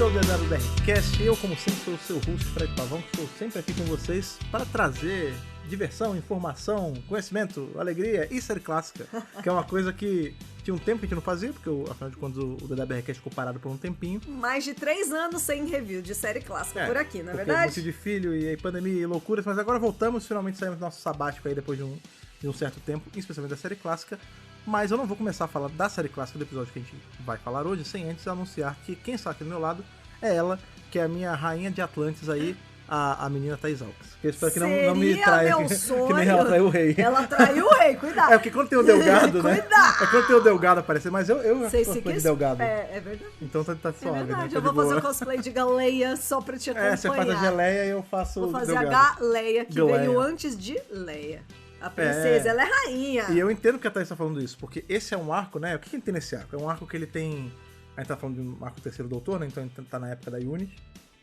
ao DWBRcast. Eu, como sempre, sou o seu host, Fred Pavão, que estou sempre aqui com vocês para trazer diversão, informação, conhecimento, alegria e série clássica, que é uma coisa que tinha um tempo que a gente não fazia, porque afinal de contas o DWBRcast ficou parado por um tempinho. Mais de 3 anos sem review de série clássica por aqui, não é verdade? Muito de filho e aí pandemia e loucuras, mas agora voltamos, finalmente saímos do nosso sabático aí depois de um certo tempo, especialmente da série clássica. Mas eu não vou começar a falar da série clássica do episódio que a gente vai falar hoje, sem antes anunciar que quem está aqui do meu lado é ela, que é a minha rainha de Atlantis aí, a menina Thais Alves. Eu espero que não me traia, que nem ela traiu o rei. Ela traiu o rei, cuidado. É porque quando tem o Delgado, né? Cuidado. É quando tem o Delgado aparecer, mas eu Sei de Delgado. É verdade. Então tá suave, É verdade, né? eu vou fazer o cosplay de Galeia só pra te acompanhar. Você faz a geleia e eu faço Vou o fazer Delgado. a Galeia, que Galeia. veio antes de Leia. A princesa, ela é rainha. E eu entendo que a Thaís tá falando isso, porque esse é um arco, né? O que a gente tem nesse arco? É um arco que ele tem... A gente tá falando de um arco terceiro doutor, né? Então a gente tá na época da Unity.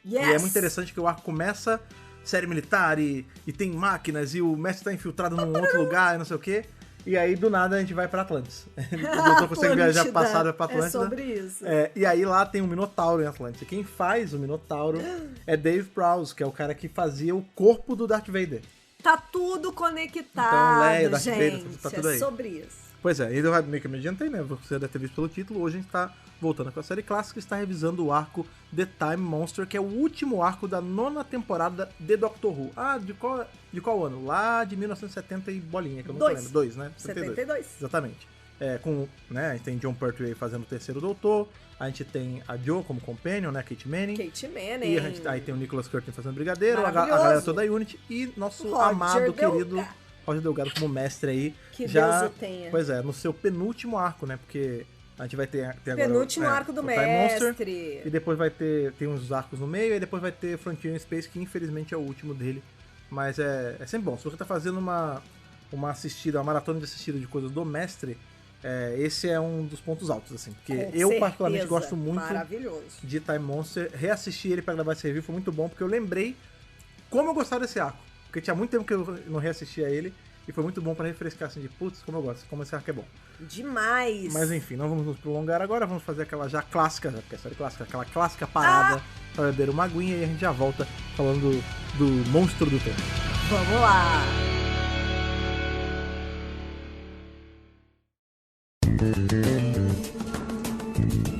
Yes. E é muito interessante que o arco começa série militar e tem máquinas e o mestre tá infiltrado num outro lugar e não sei o quê. E aí, do nada, a gente vai pra Atlantis. O doutor consegue viajar passado pra Atlântida. É sobre isso. E aí lá tem um Minotauro em Atlântida. E quem faz o Minotauro é Dave Prowse, que é o cara que fazia o corpo do Darth Vader. Tá tudo conectado, Então, Leia, Darth gente. Vader, tá tudo aí. É sobre isso. Pois é, ainda meio que me adiantei, né? Você deve ter visto pelo título. Hoje a gente tá voltando com a série clássica e está revisando o arco The Time Monster, que é o último arco da 9ª temporada de Doctor Who. Ah, de qual ano? Lá de 1970 e bolinha, que eu não lembro. 2, né? 72. Exatamente. A gente tem John Pertwee fazendo o terceiro doutor, a gente tem a Jo como companion, né? Kate Manning. E aí tem o Nicholas Curtin fazendo brigadeiro, a galera toda da Unity e nosso amado, querido Roger Delgado como mestre aí. Que Deus o tenha. Pois é, no seu penúltimo arco, né? Porque a gente vai ter agora penúltimo arco do mestre. E depois vai tem uns arcos no meio, e depois vai ter Frontier in Space, que infelizmente é o último dele. Mas é sempre bom. Se você tá fazendo uma maratona de assistida de coisas do mestre, esse é um dos pontos altos, assim. Porque eu particularmente gosto muito de Time Monster. Reassistir ele pra gravar esse review foi muito bom, porque eu lembrei como eu gostava desse arco. Porque tinha muito tempo que eu não reassistia ele. E foi muito bom pra refrescar, assim, de putz, como eu gosto, como esse arco é bom. Demais! Mas enfim, não vamos nos prolongar agora, vamos fazer aquela já clássica, porque é série clássica, aquela clássica parada pra beber uma aguinha e a gente já volta falando do monstro do tempo. Vamos lá!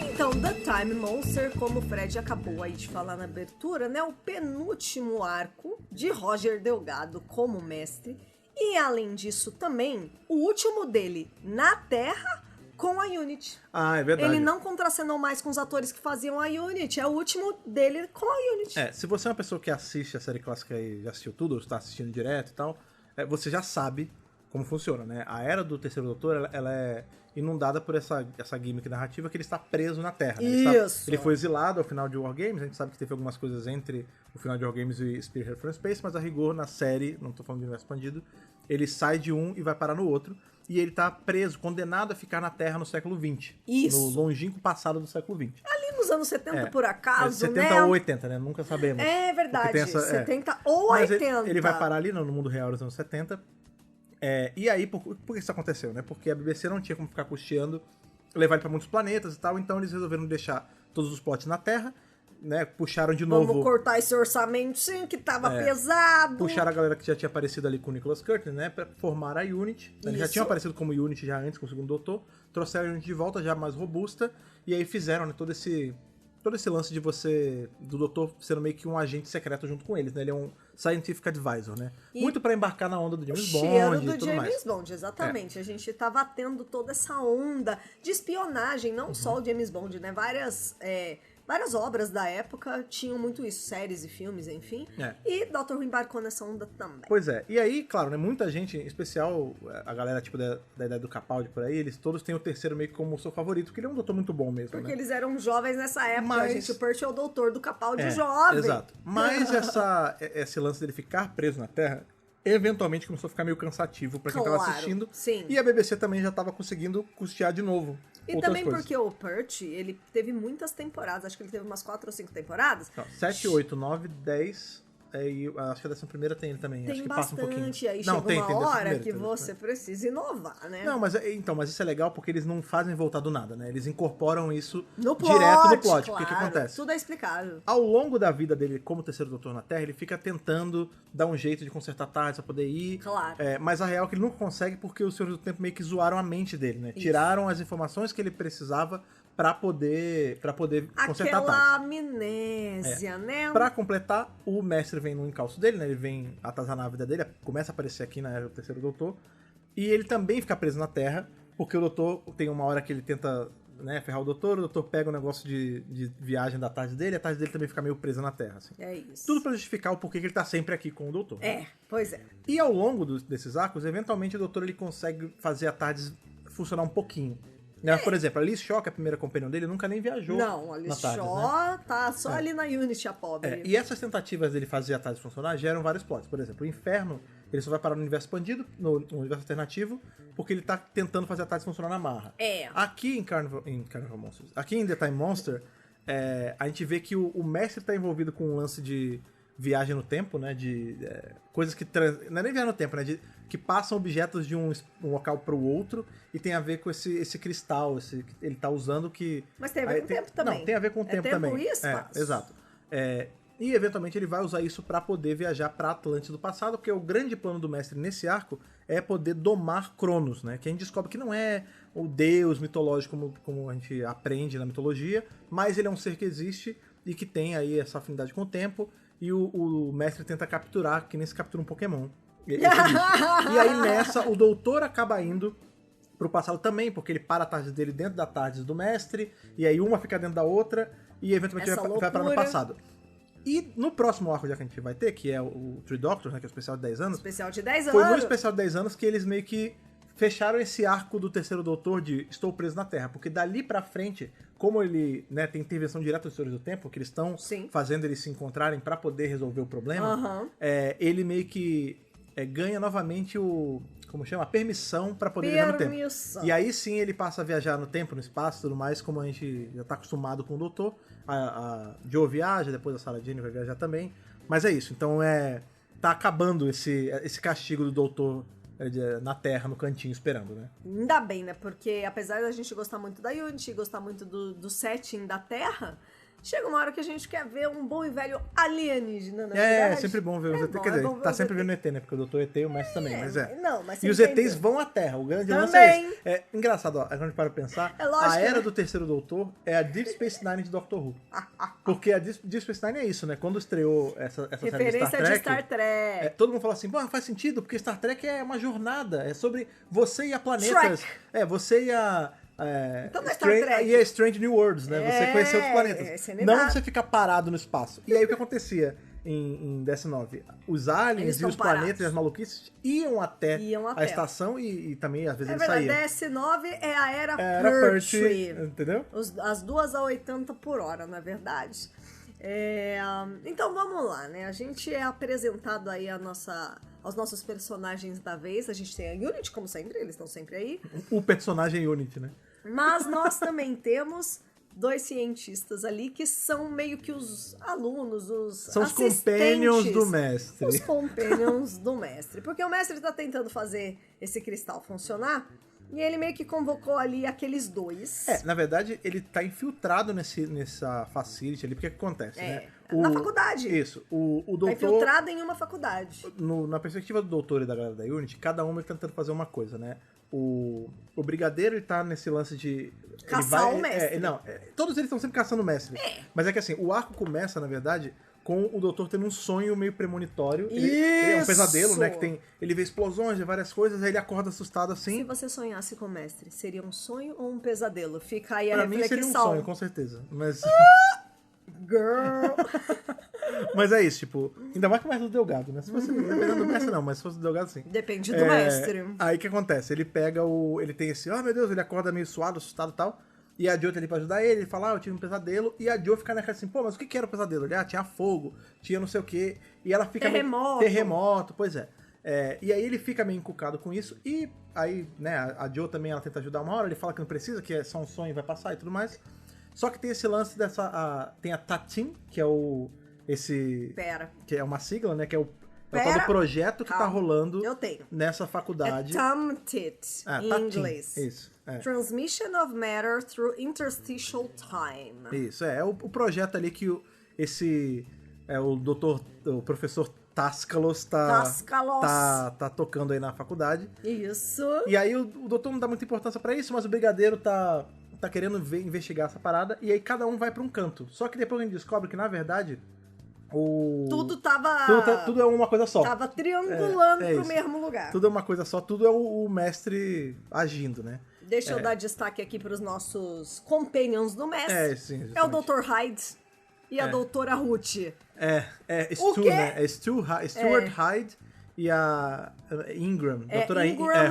Então, The Time Monster, como o Fred acabou aí de falar na abertura, né? O penúltimo arco de Roger Delgado como mestre. E, além disso, também, o último dele na Terra com a Unity. Ah, é verdade. Ele não contracenou mais com os atores que faziam a Unity. É o último dele com a Unity. Se você é uma pessoa que assiste a série clássica e já assistiu tudo, ou está assistindo direto e tal, você já sabe como funciona, né? A Era do Terceiro Doutor, ela é inundada por essa gimmick narrativa que ele está preso na Terra. Né? Ele foi exilado ao final de War Games, a gente sabe que teve algumas coisas entre o final de War Games e Spearhead from Space, mas a rigor na série, não tô falando de universo expandido, ele sai de um e vai parar no outro, e ele tá preso, condenado a ficar na Terra no século XX. Isso. No longínquo passado do século XX. Ali nos anos 70, por acaso, 70 ou 80, né? Nunca sabemos. É verdade, 70 ou 80. Mas ele vai parar ali no mundo real dos anos 70. E aí, por que isso aconteceu, né? Porque a BBC não tinha como ficar custeando, levar ele pra muitos planetas e tal, então eles resolveram deixar todos os plots na Terra, né? Puxaram de novo... Vamos cortar esse orçamento, sim, que tava pesado. Puxaram a galera que já tinha aparecido ali com o Nicholas Curtin, né? Pra formar a Unity. Eles já tinham aparecido como Unity já antes, com o segundo doutor. Trouxeram a Unity de volta, já mais robusta. E aí fizeram, né, todo esse lance do doutor sendo meio que um agente secreto junto com eles, né? Ele é um scientific advisor, né? Muito pra embarcar na onda do James Bond e tudo mais. James Bond, exatamente. A gente tava tendo toda essa onda de espionagem, não só o James Bond, né? Várias obras da época tinham muito isso, séries e filmes, enfim. E Dr. Who embarcou nessa onda também. Pois é. E aí, claro, né, muita gente, em especial a galera tipo da ideia do Capaldi por aí, eles todos têm o terceiro meio que como o seu favorito, porque ele é um doutor muito bom mesmo, porque né? eles eram jovens nessa época, gente. O Pertwee é o doutor do Capaldi jovem. Exato. Mas esse lance dele ficar preso na Terra, eventualmente começou a ficar meio cansativo pra quem tava assistindo. Sim. E a BBC também já tava conseguindo custear de novo. E também porque o Pertwee, ele teve muitas temporadas, acho que ele teve umas 4 ou 5 temporadas. 7, 8, 9, 10, e acho que a 11ª tem ele também. Tem acho que bastante, passa um pouquinho. aí Não, chega uma hora 11ª, que você precisa inovar, né? Não, mas isso é legal porque eles não fazem voltar do nada, né? Eles incorporam isso No plot, direto no plot. claro, O que acontece? tudo é explicado. Ao longo da vida dele como Terceiro Doutor na Terra, ele fica tentando dar um jeito de consertar tardes pra poder ir. Claro. Mas a real é que ele nunca consegue porque os Senhores do Tempo meio que zoaram a mente dele, né? Isso. Tiraram as informações que ele precisava pra poder consertar Aquela tardes. amnésia, né? Pra completar, o mestre vem no encalço dele, né? Ele vem atazanar a vida dele, começa a aparecer aqui na Era do Terceiro Doutor. E ele também fica preso na Terra, porque o Doutor tem uma hora que ele tenta, né, ferrar o Doutor pega o negócio de viagem da tarde dele, a tarde dele também fica meio presa na Terra, assim. É isso. Tudo pra justificar o porquê que ele tá sempre aqui com o Doutor. Pois é. E ao longo desses arcos, eventualmente o Doutor ele consegue fazer a tarde funcionar um pouquinho. Né? Por exemplo, a Liz Shaw, que é a primeira companion dele, nunca nem viajou. Não, a na Liz TARDIS, Shaw né? tá só ali na Unity, a pobre. E essas tentativas dele fazer a TARDIS funcionar geram vários plots. Por exemplo, o Inferno, ele só vai parar no universo expandido, no universo alternativo, porque ele tá tentando fazer a TARDIS funcionar na marra. Aqui em Carnival Monsters, aqui em The Time Monster, a gente vê que o mestre tá envolvido com um lance de viagem no tempo, né? De coisas que... Não é nem viagem no tempo, né? Que passam objetos de um local pro outro e tem a ver com esse cristal, que ele tá usando que... Mas tem a ver com o tempo também. Não, tem a ver com o tempo também. Tempo e espaço. Exato. E eventualmente ele vai usar isso pra poder viajar pra Atlântida do passado, porque o grande plano do mestre nesse arco é poder domar Cronos, né? Que a gente descobre que não é o deus mitológico como a gente aprende na mitologia, mas ele é um ser que existe e que tem aí essa afinidade com o tempo, e o mestre tenta capturar, que nem se captura um Pokémon. E aí nessa, o Doutor acaba indo pro passado também, porque ele para a tarde dele dentro da tarde do mestre, e aí uma fica dentro da outra, e eventualmente vai parar no passado. E no próximo arco já que a gente vai ter, que é o Three Doctors, né, que é o especial de 10 anos. Especial de 10 Foi anos. no especial de 10 anos que eles meio que fecharam esse arco do Terceiro Doutor de Estou Preso na Terra, porque dali pra frente, como ele, né, tem intervenção direta dos Senhores do Tempo, que eles estão fazendo eles se encontrarem pra poder resolver o problema, ele meio que ganha novamente a permissão pra poder viajar no tempo. E aí sim ele passa a viajar no tempo, no espaço e tudo mais, como a gente já tá acostumado com o Doutor. A Joe viaja, depois a Sarah Jane vai viajar também. Mas é isso, então tá acabando esse castigo do Doutor na Terra, no cantinho, esperando, né? Ainda bem, né? Porque apesar da gente gostar muito da Unity, gostar muito do setting da Terra, chega uma hora que a gente quer ver um bom e velho alienígena, na verdade. É sempre bom ver os ET. Quer dizer, tá sempre vendo ET, né? Porque o Doutor ET e o Mestre também, mas Não, mas e os ETs vão à Terra, o grande lance é esse. Engraçado, ó, quando a gente para pensar, lógico, a era do Terceiro Doutor é a Deep Space Nine de Doctor Who. Porque a Deep Space Nine é isso, né? Quando estreou essa série de Star Trek, todo mundo fala assim, faz sentido, porque Star Trek é uma jornada, é sobre você e a planetas. Você e a... Então não é Star Trek. E é Strange New Worlds, né? Você conhecer outros planetas. Não você ficar parado no espaço. E aí o que acontecia em DS9? Os aliens e os planetas e as maluquices iam até a estação e também às vezes eles saíam. DS9 é a era Pertwee, entendeu? As 2 a 80 por hora, na verdade. Então vamos lá, né? A gente é apresentado aí aos nossos personagens da vez. A gente tem a Unity, como sempre, eles estão sempre aí. O personagem Unity, né? Mas nós também temos 2 cientistas ali que são meio que os alunos, são os companions do mestre. Os companions do mestre. Porque o mestre tá tentando fazer esse cristal funcionar e ele meio que convocou ali aqueles 2. Na verdade, ele tá infiltrado nessa facility ali, porque o que acontece, né? Na faculdade. Isso. O doutor... Tá infiltrado em uma faculdade. Na perspectiva do doutor e da galera da Unity, cada um tá tentando fazer uma coisa, né? O Brigadeiro, ele tá nesse lance de... Caçar o mestre. Todos eles estão sempre caçando o mestre. Mas é que assim, o arco começa, na verdade, com o doutor tendo um sonho meio premonitório. Ele é um pesadelo, né? Que ele vê explosões, vê várias coisas, aí ele acorda assustado assim. Se você sonhasse com o mestre, seria um sonho ou um pesadelo? Fica aí a reflexão. Pra mim seria um sonho, com certeza. Mas... Girl! Mas é isso, tipo, ainda mais que o mestre do Delgado, né? Se fosse dependendo do mestre, não, mas se fosse do Delgado, sim. Depende do mestre. Aí o que acontece? Ele pega ele tem esse, meu Deus, ele acorda meio suado, assustado e tal. E a Joe tá ali pra ajudar ele fala, eu tive um pesadelo. E a Joe fica naquela assim, mas o que era o pesadelo? Ele, tinha fogo, tinha não sei o quê. E ela fica terremoto, pois é. E aí ele fica meio encucado com isso. E aí, né, a Joe também, ela tenta ajudar uma hora, ele fala que não precisa, que é só um sonho e vai passar e tudo mais. Só que tem esse lance tem a Tatin, que é esse... Pera. Que é uma sigla, né? Que é o tal Pera. do projeto que tá Calma. rolando Eu tenho. nessa É faculdade. TAMTIT, em TAMTIT. inglês. Isso, Transmission of Matter Through Interstitial Time. Isso, é o projeto ali que o professor Tascalos tá tocando aí na faculdade. Isso. E aí o doutor não dá muita importância pra isso, mas o brigadeiro tá querendo investigar essa parada, e aí cada um vai pra um canto. Só que depois a gente descobre que, na verdade, tudo é uma coisa só. Tava triangulando pro isso. mesmo lugar. Tudo é uma coisa só, tudo é o mestre agindo, né? Deixa eu dar destaque aqui pros nossos companions do mestre. Sim, é o Dr. Hyde e a doutora Ruth. Stu, né? É Stuart Hyde e a Ingram.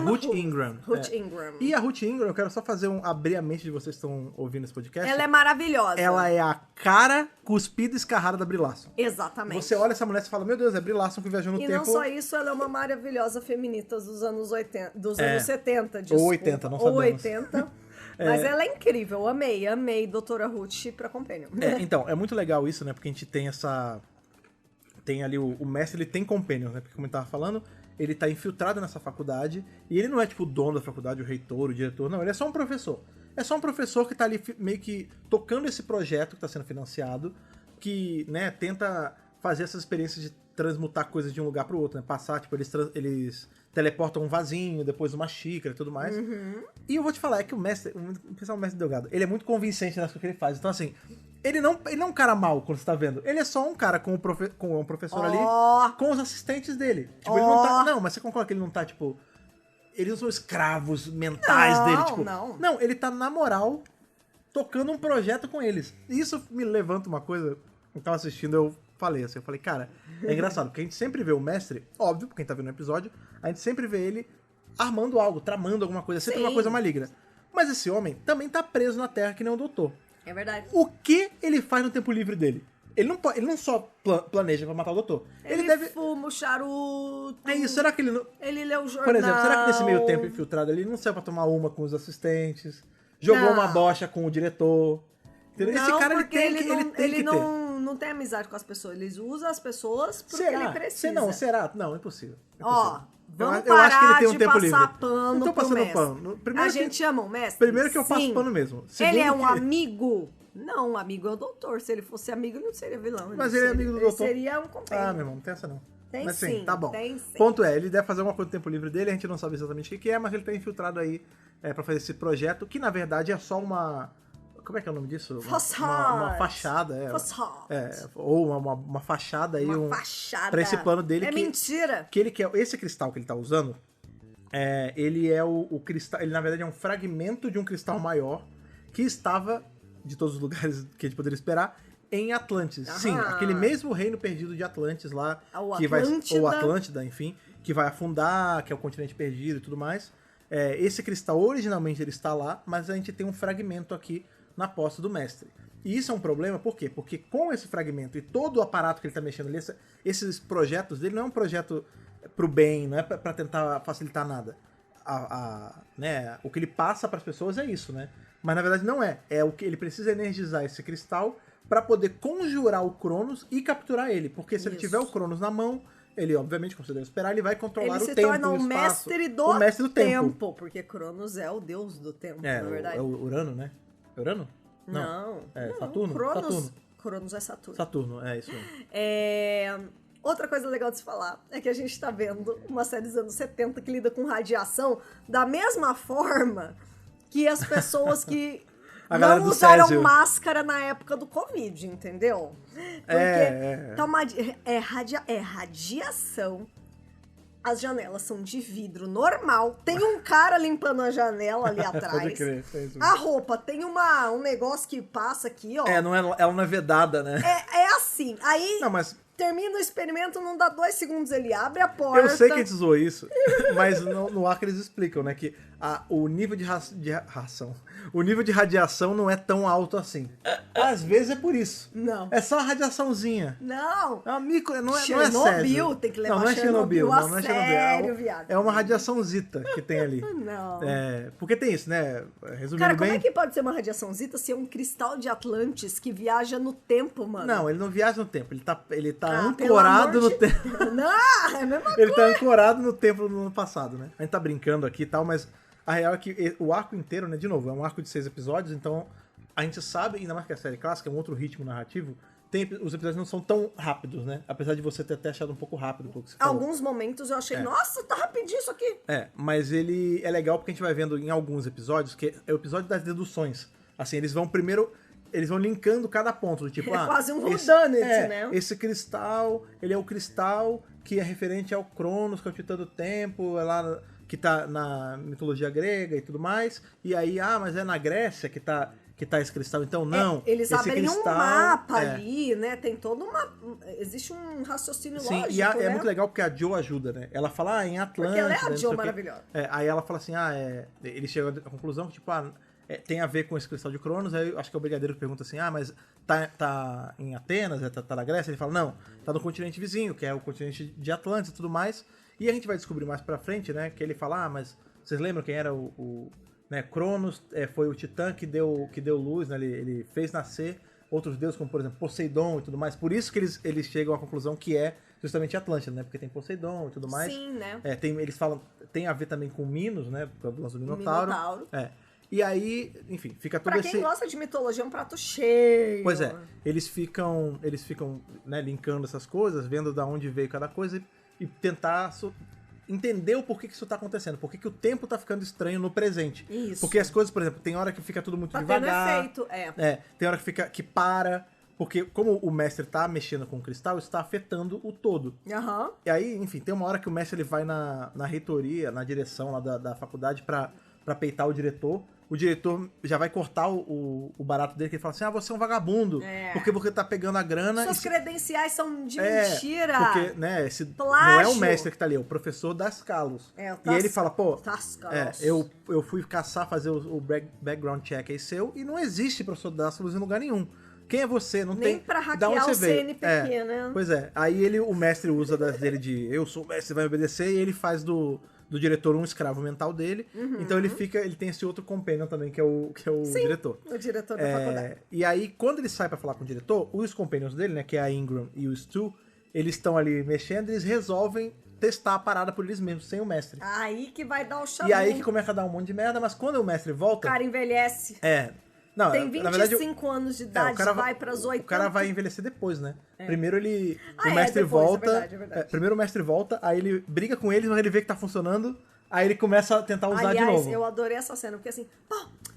Ruth Ingram. Ruth Ingram. E a Ruth Ingram, eu quero só abrir a mente de vocês que estão ouvindo esse podcast. Ela é maravilhosa. Ela é a cara cuspida e escarrada da Brie Larson. Exatamente. Você olha essa mulher e fala, meu Deus, é Brie Larson que viajou no tempo. E não só isso, ela é uma maravilhosa feminista dos anos 80, anos 70. Desculpa. Ou 80, não sabemos. Ou 80. Mas ela é incrível, amei Doutora Ruth pra companion. Então, é muito legal isso, né? Porque a gente tem tem ali o mestre, ele tem companions, né? Porque como ele tava falando, ele tá infiltrado nessa faculdade, e ele não é tipo o dono da faculdade, o reitor, o diretor, não, ele é só um professor. É só um professor que tá ali meio que tocando esse projeto que tá sendo financiado, que, né, tenta fazer essas experiências de transmutar coisas de um lugar pro outro, né? Passar, tipo, eles teleportam um vasinho, depois uma xícara e tudo mais. E eu vou te falar, é que o mestre Delgado, ele é muito convincente nas coisas que ele faz. Então, assim, ele não é um cara mau, quando você tá vendo. Ele é só um cara com um professor ali, com os assistentes dele. Tipo, ele não tá... Não, mas você concorda que ele não tá, tipo... Eles não são escravos mentais dele, tipo... Não, ele tá, na moral, tocando um projeto com eles. E isso me levanta uma coisa... Eu tava assistindo, eu falei, cara, é engraçado, porque a gente sempre vê o mestre, óbvio, quem tá vendo o episódio, a gente sempre vê ele armando algo, tramando alguma coisa, sempre uma coisa maligna. Mas esse homem também tá preso na Terra que nem o doutor. É verdade. O que ele faz no tempo livre dele? Ele não só planeja pra matar o doutor. Ele fuma o charuto. É isso, será que ele não... Ele lê o jornal. Por exemplo, será que nesse meio tempo infiltrado ele não saiu pra tomar uma com os assistentes? Jogou uma bocha com o diretor? Entendeu? Esse cara, ele não tem amizade com as pessoas. Ele usa as pessoas porque ele precisa. Será? Não, é impossível. Vamos eu acho que ele tem um tempo passar livre. pano não tô passando pro pano. Primeiro a gente ama o mestre? Primeiro que eu passo pano mesmo. Segundo ele é um amigo? Não, um amigo é o doutor. Se ele fosse amigo, ele não seria vilão. Mas ele é amigo do doutor. Ele seria um companheiro. Meu irmão, não tem essa não. Tem mas sim, tá bom. tem sim. Ponto ele deve fazer alguma coisa no tempo livre dele, a gente não sabe exatamente o que é, mas ele tá infiltrado aí pra fazer esse projeto, que na verdade é só uma... Como é que é o nome disso? Uma fachada. Ou uma fachada aí. Uma fachada. Pra esse plano dele. Mentira! Que ele quer. Esse cristal que ele tá usando, ele é o cristal. Ele na verdade é um fragmento de um cristal maior que estava, de todos os lugares que a gente poderia esperar, em Atlantis. Sim, aquele mesmo reino perdido de Atlantis lá. Ou Atlântida, enfim. Que vai afundar, que é o continente perdido e tudo mais. Esse cristal originalmente ele está lá, mas a gente tem um fragmento aqui na posse do mestre. E isso é um problema, por quê? Porque com esse fragmento e todo o aparato que ele tá mexendo ali, esses projetos dele não é um projeto pro bem, não é pra tentar facilitar nada. Né, o que ele passa pras pessoas é isso, né? Mas na verdade não é. É o que ele precisa energizar esse cristal pra poder conjurar o Cronos e capturar ele. Porque se ele tiver o Cronos na mão, ele, obviamente, como você deve esperar, ele vai controlar o tempo, o espaço. Ele se torna o mestre do tempo. Porque Cronos é o deus do tempo, na verdade. É o Urano, né? Urano? Não. Saturno? Cronos é Saturno. Saturno, é isso mesmo. Outra coisa legal de se falar é que a gente tá vendo uma série dos anos 70 que lida com radiação da mesma forma que as pessoas que não usaram máscara na época do Covid, entendeu? Porque tá radiação. As janelas são de vidro normal. Tem um cara limpando a janela ali atrás. Pode crer, é isso mesmo. A roupa tem um negócio que passa aqui, ó. Ela não é vedada, né? É assim. Aí termina o experimento, não dá 2 segundos, ele abre a porta. Eu sei que a gente zoou isso, mas no arco eles explicam, né? Que o nível de ração. O nível de radiação não é tão alto assim. Às vezes é por isso. Não. É só uma radiação,zinha. Não. É uma micro, não é Chernobyl, Césio. tem que levar não é Chernobyl a não é sério, viado. É uma radiaçãozita que tem ali. Não. Porque tem isso, né? Resumindo Cara, bem... como é que pode ser uma radiaçãozita se é um cristal de Atlantis que viaja no tempo, mano? Não, ele não viaja no tempo. Ele tá pelo ancorado amor no de tempo. Deus. Não, é a mesma Ele tá ancorado no tempo no ano passado, né? A gente tá brincando aqui e tal, mas a real é que o arco inteiro, né? De novo, é um arco de 6 episódios, então a gente sabe, ainda mais que a série clássica, é um outro ritmo narrativo, os episódios não são tão rápidos, né? Apesar de você ter até achado um pouco rápido pelo que você falou. Alguns momentos eu achei, nossa, tá rapidinho isso aqui. Mas ele é legal porque a gente vai vendo em alguns episódios, que é o episódio das deduções. Assim, eles vão linkando cada ponto. Tipo, É quase um whodunit, né? Esse cristal, ele é o cristal que é referente ao Cronos, que é o titã do tempo, é lá que tá na mitologia grega e tudo mais. E aí, mas é na Grécia que tá esse cristal, então não. Eles esse abrem cristal, um mapa ali, né? Tem todo existe um raciocínio lógico, e né? é muito legal porque a Jo ajuda, né? Ela fala, em Atlântida... Porque ela é a não Jo sei o quê. maravilhosa. Aí ela fala assim, ele chega à conclusão que, tipo, tem a ver com esse cristal de Cronos, aí eu acho que é o Brigadeiro que pergunta assim, mas tá em Atenas, tá na Grécia? Ele fala, não, tá no continente vizinho, que é o continente de Atlântida e tudo mais. E a gente vai descobrir mais pra frente, né, que ele fala, mas vocês lembram quem era né, Cronos foi o titã que deu luz, né, ele fez nascer outros deuses, como por exemplo Poseidon e tudo mais. Por isso que eles chegam à conclusão que é justamente Atlântida, né, porque tem Poseidon e tudo mais. Sim, né? Eles falam, tem a ver também com Minos, né, por causa do lance do Minotauro. E aí, enfim, fica todo pra quem gosta de mitologia, é um prato cheio. Pois é, eles ficam né, linkando essas coisas, vendo da onde veio cada coisa e tentar entender o porquê que isso tá acontecendo, por que o tempo tá ficando estranho no presente. Isso. Porque as coisas, por exemplo, tem hora que fica tudo muito devagar. Tendo efeito, tem hora que para, porque como o mestre tá mexendo com o cristal, isso tá afetando o todo. Aham. E aí, enfim, tem uma hora que o mestre ele vai na reitoria, na direção lá da faculdade pra peitar o diretor. O diretor já vai cortar o barato dele, que ele fala assim, você é um vagabundo, porque você tá pegando a grana... Suas credenciais são de mentira. Porque, né, não é o mestre que tá ali, é o professor das Kalos. E ele fala, eu fui caçar, fazer o background check aí seu, e não existe professor das Kalos em lugar nenhum. Quem é você? Não nem tem... pra da onde hackear você o veio? CNPq, né? Pois é. Aí o mestre usa dele de eu sou o mestre, você vai me obedecer, e ele faz do diretor um escravo mental dele. Então ele tem esse outro companion também, que é o diretor. O diretor da faculdade. E aí, quando ele sai pra falar com o diretor, os companions dele, né, que é a Ingram e o Stu, eles estão ali mexendo, eles resolvem testar a parada por eles mesmos, sem o mestre. Aí que vai dar o chabu. E aí que começa a dar um monte de merda, mas quando o mestre volta... O cara envelhece. Não, tem 25 na verdade, anos de idade, vai pras 80. O cara vai envelhecer depois, né? Primeiro o depois, mestre volta... É verdade. Primeiro o mestre volta, aí ele briga com eles, mas ele vê que tá funcionando, aí ele começa a tentar usar de novo. Eu adorei essa cena, porque assim,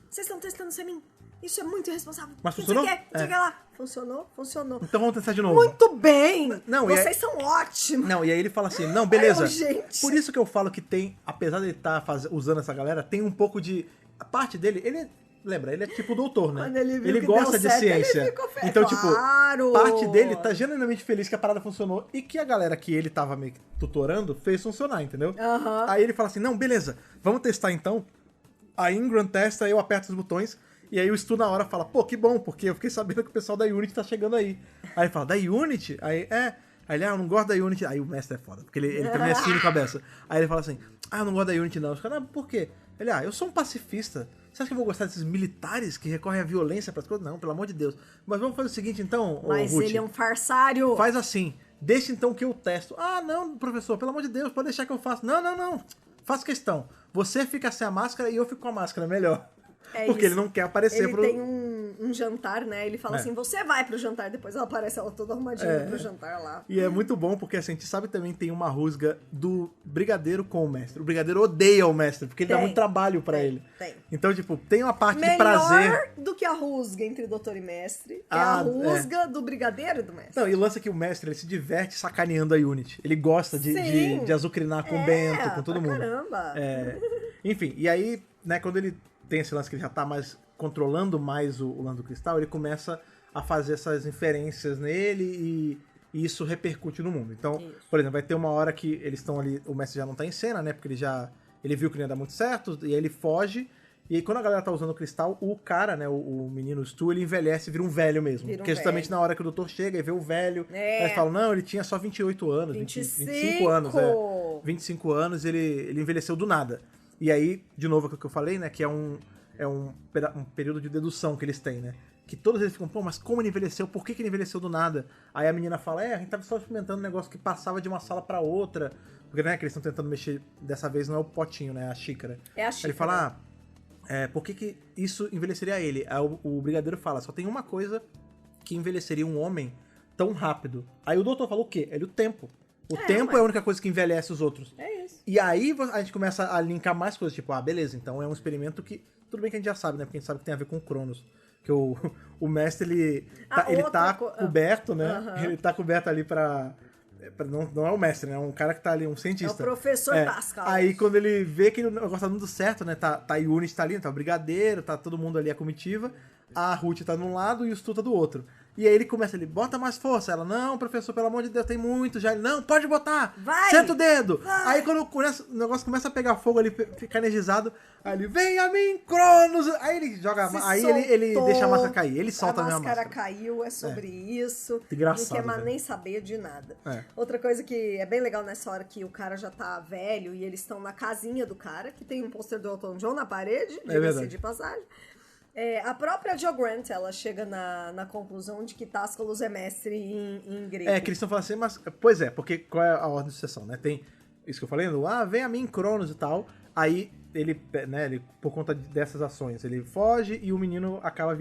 vocês estão testando sem mim. Isso é muito irresponsável. Mas funcionou? Você quer lá. Funcionou. Então vamos testar de novo. Muito bem! Não, vocês são ótimos. Não, e aí ele fala assim, não, beleza. Gente. Por isso que eu falo que tem, apesar de ele estar usando essa galera, tem um pouco de... A parte dele, lembra, ele é tipo doutor, né? Quando ele viu que gosta deu de certo, ciência. ele ficou Então, claro. parte dele tá genuinamente feliz que a parada funcionou e que a galera que ele tava meio que tutorando fez funcionar, entendeu? Aí ele fala assim, não, beleza, vamos testar então. A Ingram testa, eu aperto os botões. E aí o Stu na hora fala, que bom, porque eu fiquei sabendo que o pessoal da Unity tá chegando aí. Aí ele fala, da Unity? Aí ele, eu não gosto da Unity. Aí o mestre é foda, porque ele também é cínico cabeça. Aí ele fala assim, eu não gosto da Unity não. Os caras, por quê? Ele, eu sou um pacifista. Você acha que eu vou gostar desses militares que recorrem à violência pras coisas? Não, pelo amor de Deus. Mas vamos fazer o seguinte então, Mas Ruth, ele é um farsário. faz assim, deixa então que eu testo. Não, professor, pelo amor de Deus, pode deixar que eu faço. Não. Faço questão. Você fica sem a máscara e eu fico com a máscara, melhor. Porque ele não quer aparecer ele tem um jantar, né? Ele fala assim, você vai pro jantar, depois ela aparece ela toda arrumadinha pro jantar lá. E é muito bom, porque assim, a gente sabe também tem uma rusga do Brigadeiro com o mestre. O Brigadeiro odeia o mestre, porque ele dá muito trabalho pra ele. Tem. Então, tem uma parte de prazer. Melhor do que a rusga entre doutor e mestre é a rusga do Brigadeiro e do mestre. Não, e o lance é que o mestre, ele se diverte sacaneando a Unity. Ele gosta de azucrinar com o Bento, com todo mundo. Caramba! Enfim, e aí, né, quando ele tem esse lance que ele já tá controlando mais o lance do cristal, ele começa a fazer essas inferências nele e isso repercute no mundo. Então, por exemplo, vai ter uma hora que eles estão ali, o mestre já não tá em cena, né, porque ele já ele viu que não ia dar muito certo, e aí ele foge. E aí, quando a galera tá usando o cristal, o cara, né, o menino Stu, ele envelhece e vira um velho mesmo. Porque justamente na hora que o doutor chega e vê o velho, aí eles falam, não, ele tinha só 28 anos, 25 anos, 25 anos, ele envelheceu do nada. E aí, de novo, aquilo que eu falei, né, que é um período de dedução que eles têm, né? Que todos eles ficam, pô, mas como ele envelheceu? Por que ele envelheceu do nada? Aí a menina fala, a gente tava só experimentando um negócio que passava de uma sala pra outra. Porque, né, que eles estão tentando mexer, dessa vez não é o potinho, né, é a xícara. É a xícara. Ele fala, por que isso envelheceria ele? Aí o brigadeiro fala, só tem uma coisa que envelheceria um homem tão rápido. Aí o doutor fala o quê? O tempo. O tempo é a única coisa que envelhece os outros. É isso. E aí a gente começa a linkar mais coisas, tipo, beleza, então é um experimento que... Tudo bem que a gente já sabe, né? Porque a gente sabe que tem a ver com o Cronos. Que o mestre, ele tá coberto, né? Ele tá coberto ali não é o mestre, né? É um cara que tá ali, um cientista. É o professor Pascal. Aí quando ele vê que o negócio tá dando certo, né? Tá a Unity tá ali, tá o brigadeiro, tá todo mundo ali, a comitiva. A Ruth tá de um lado e o Stu tá do outro. E aí ele começa ali, bota mais força. Ela, não, professor, pelo amor de Deus, tem muito já. Ele, não, pode botar. Vai. Senta o dedo. Vai. Aí quando o negócio começa a pegar fogo ali, fica energizado, aí ele, vem a mim, Cronos. Aí ele joga, aí ele deixa a máscara cair. Ele solta a mesma máscara. A máscara caiu, é sobre isso. Engraçado. Não quer mais nem saber de nada. É. Outra coisa que é bem legal nessa hora que o cara já tá velho e eles estão na casinha do cara, que tem um pôster do Elton John na parede, diga-se de passagem. A própria Jo Grant, ela chega na conclusão de que Táscalos é mestre em grego. Que eles estão falando assim, mas... Pois é, porque qual é a ordem de sucessão, né? Tem isso que eu falei, vem a mim, Cronos e tal. Aí ele, né, por conta dessas ações, ele foge e o menino acaba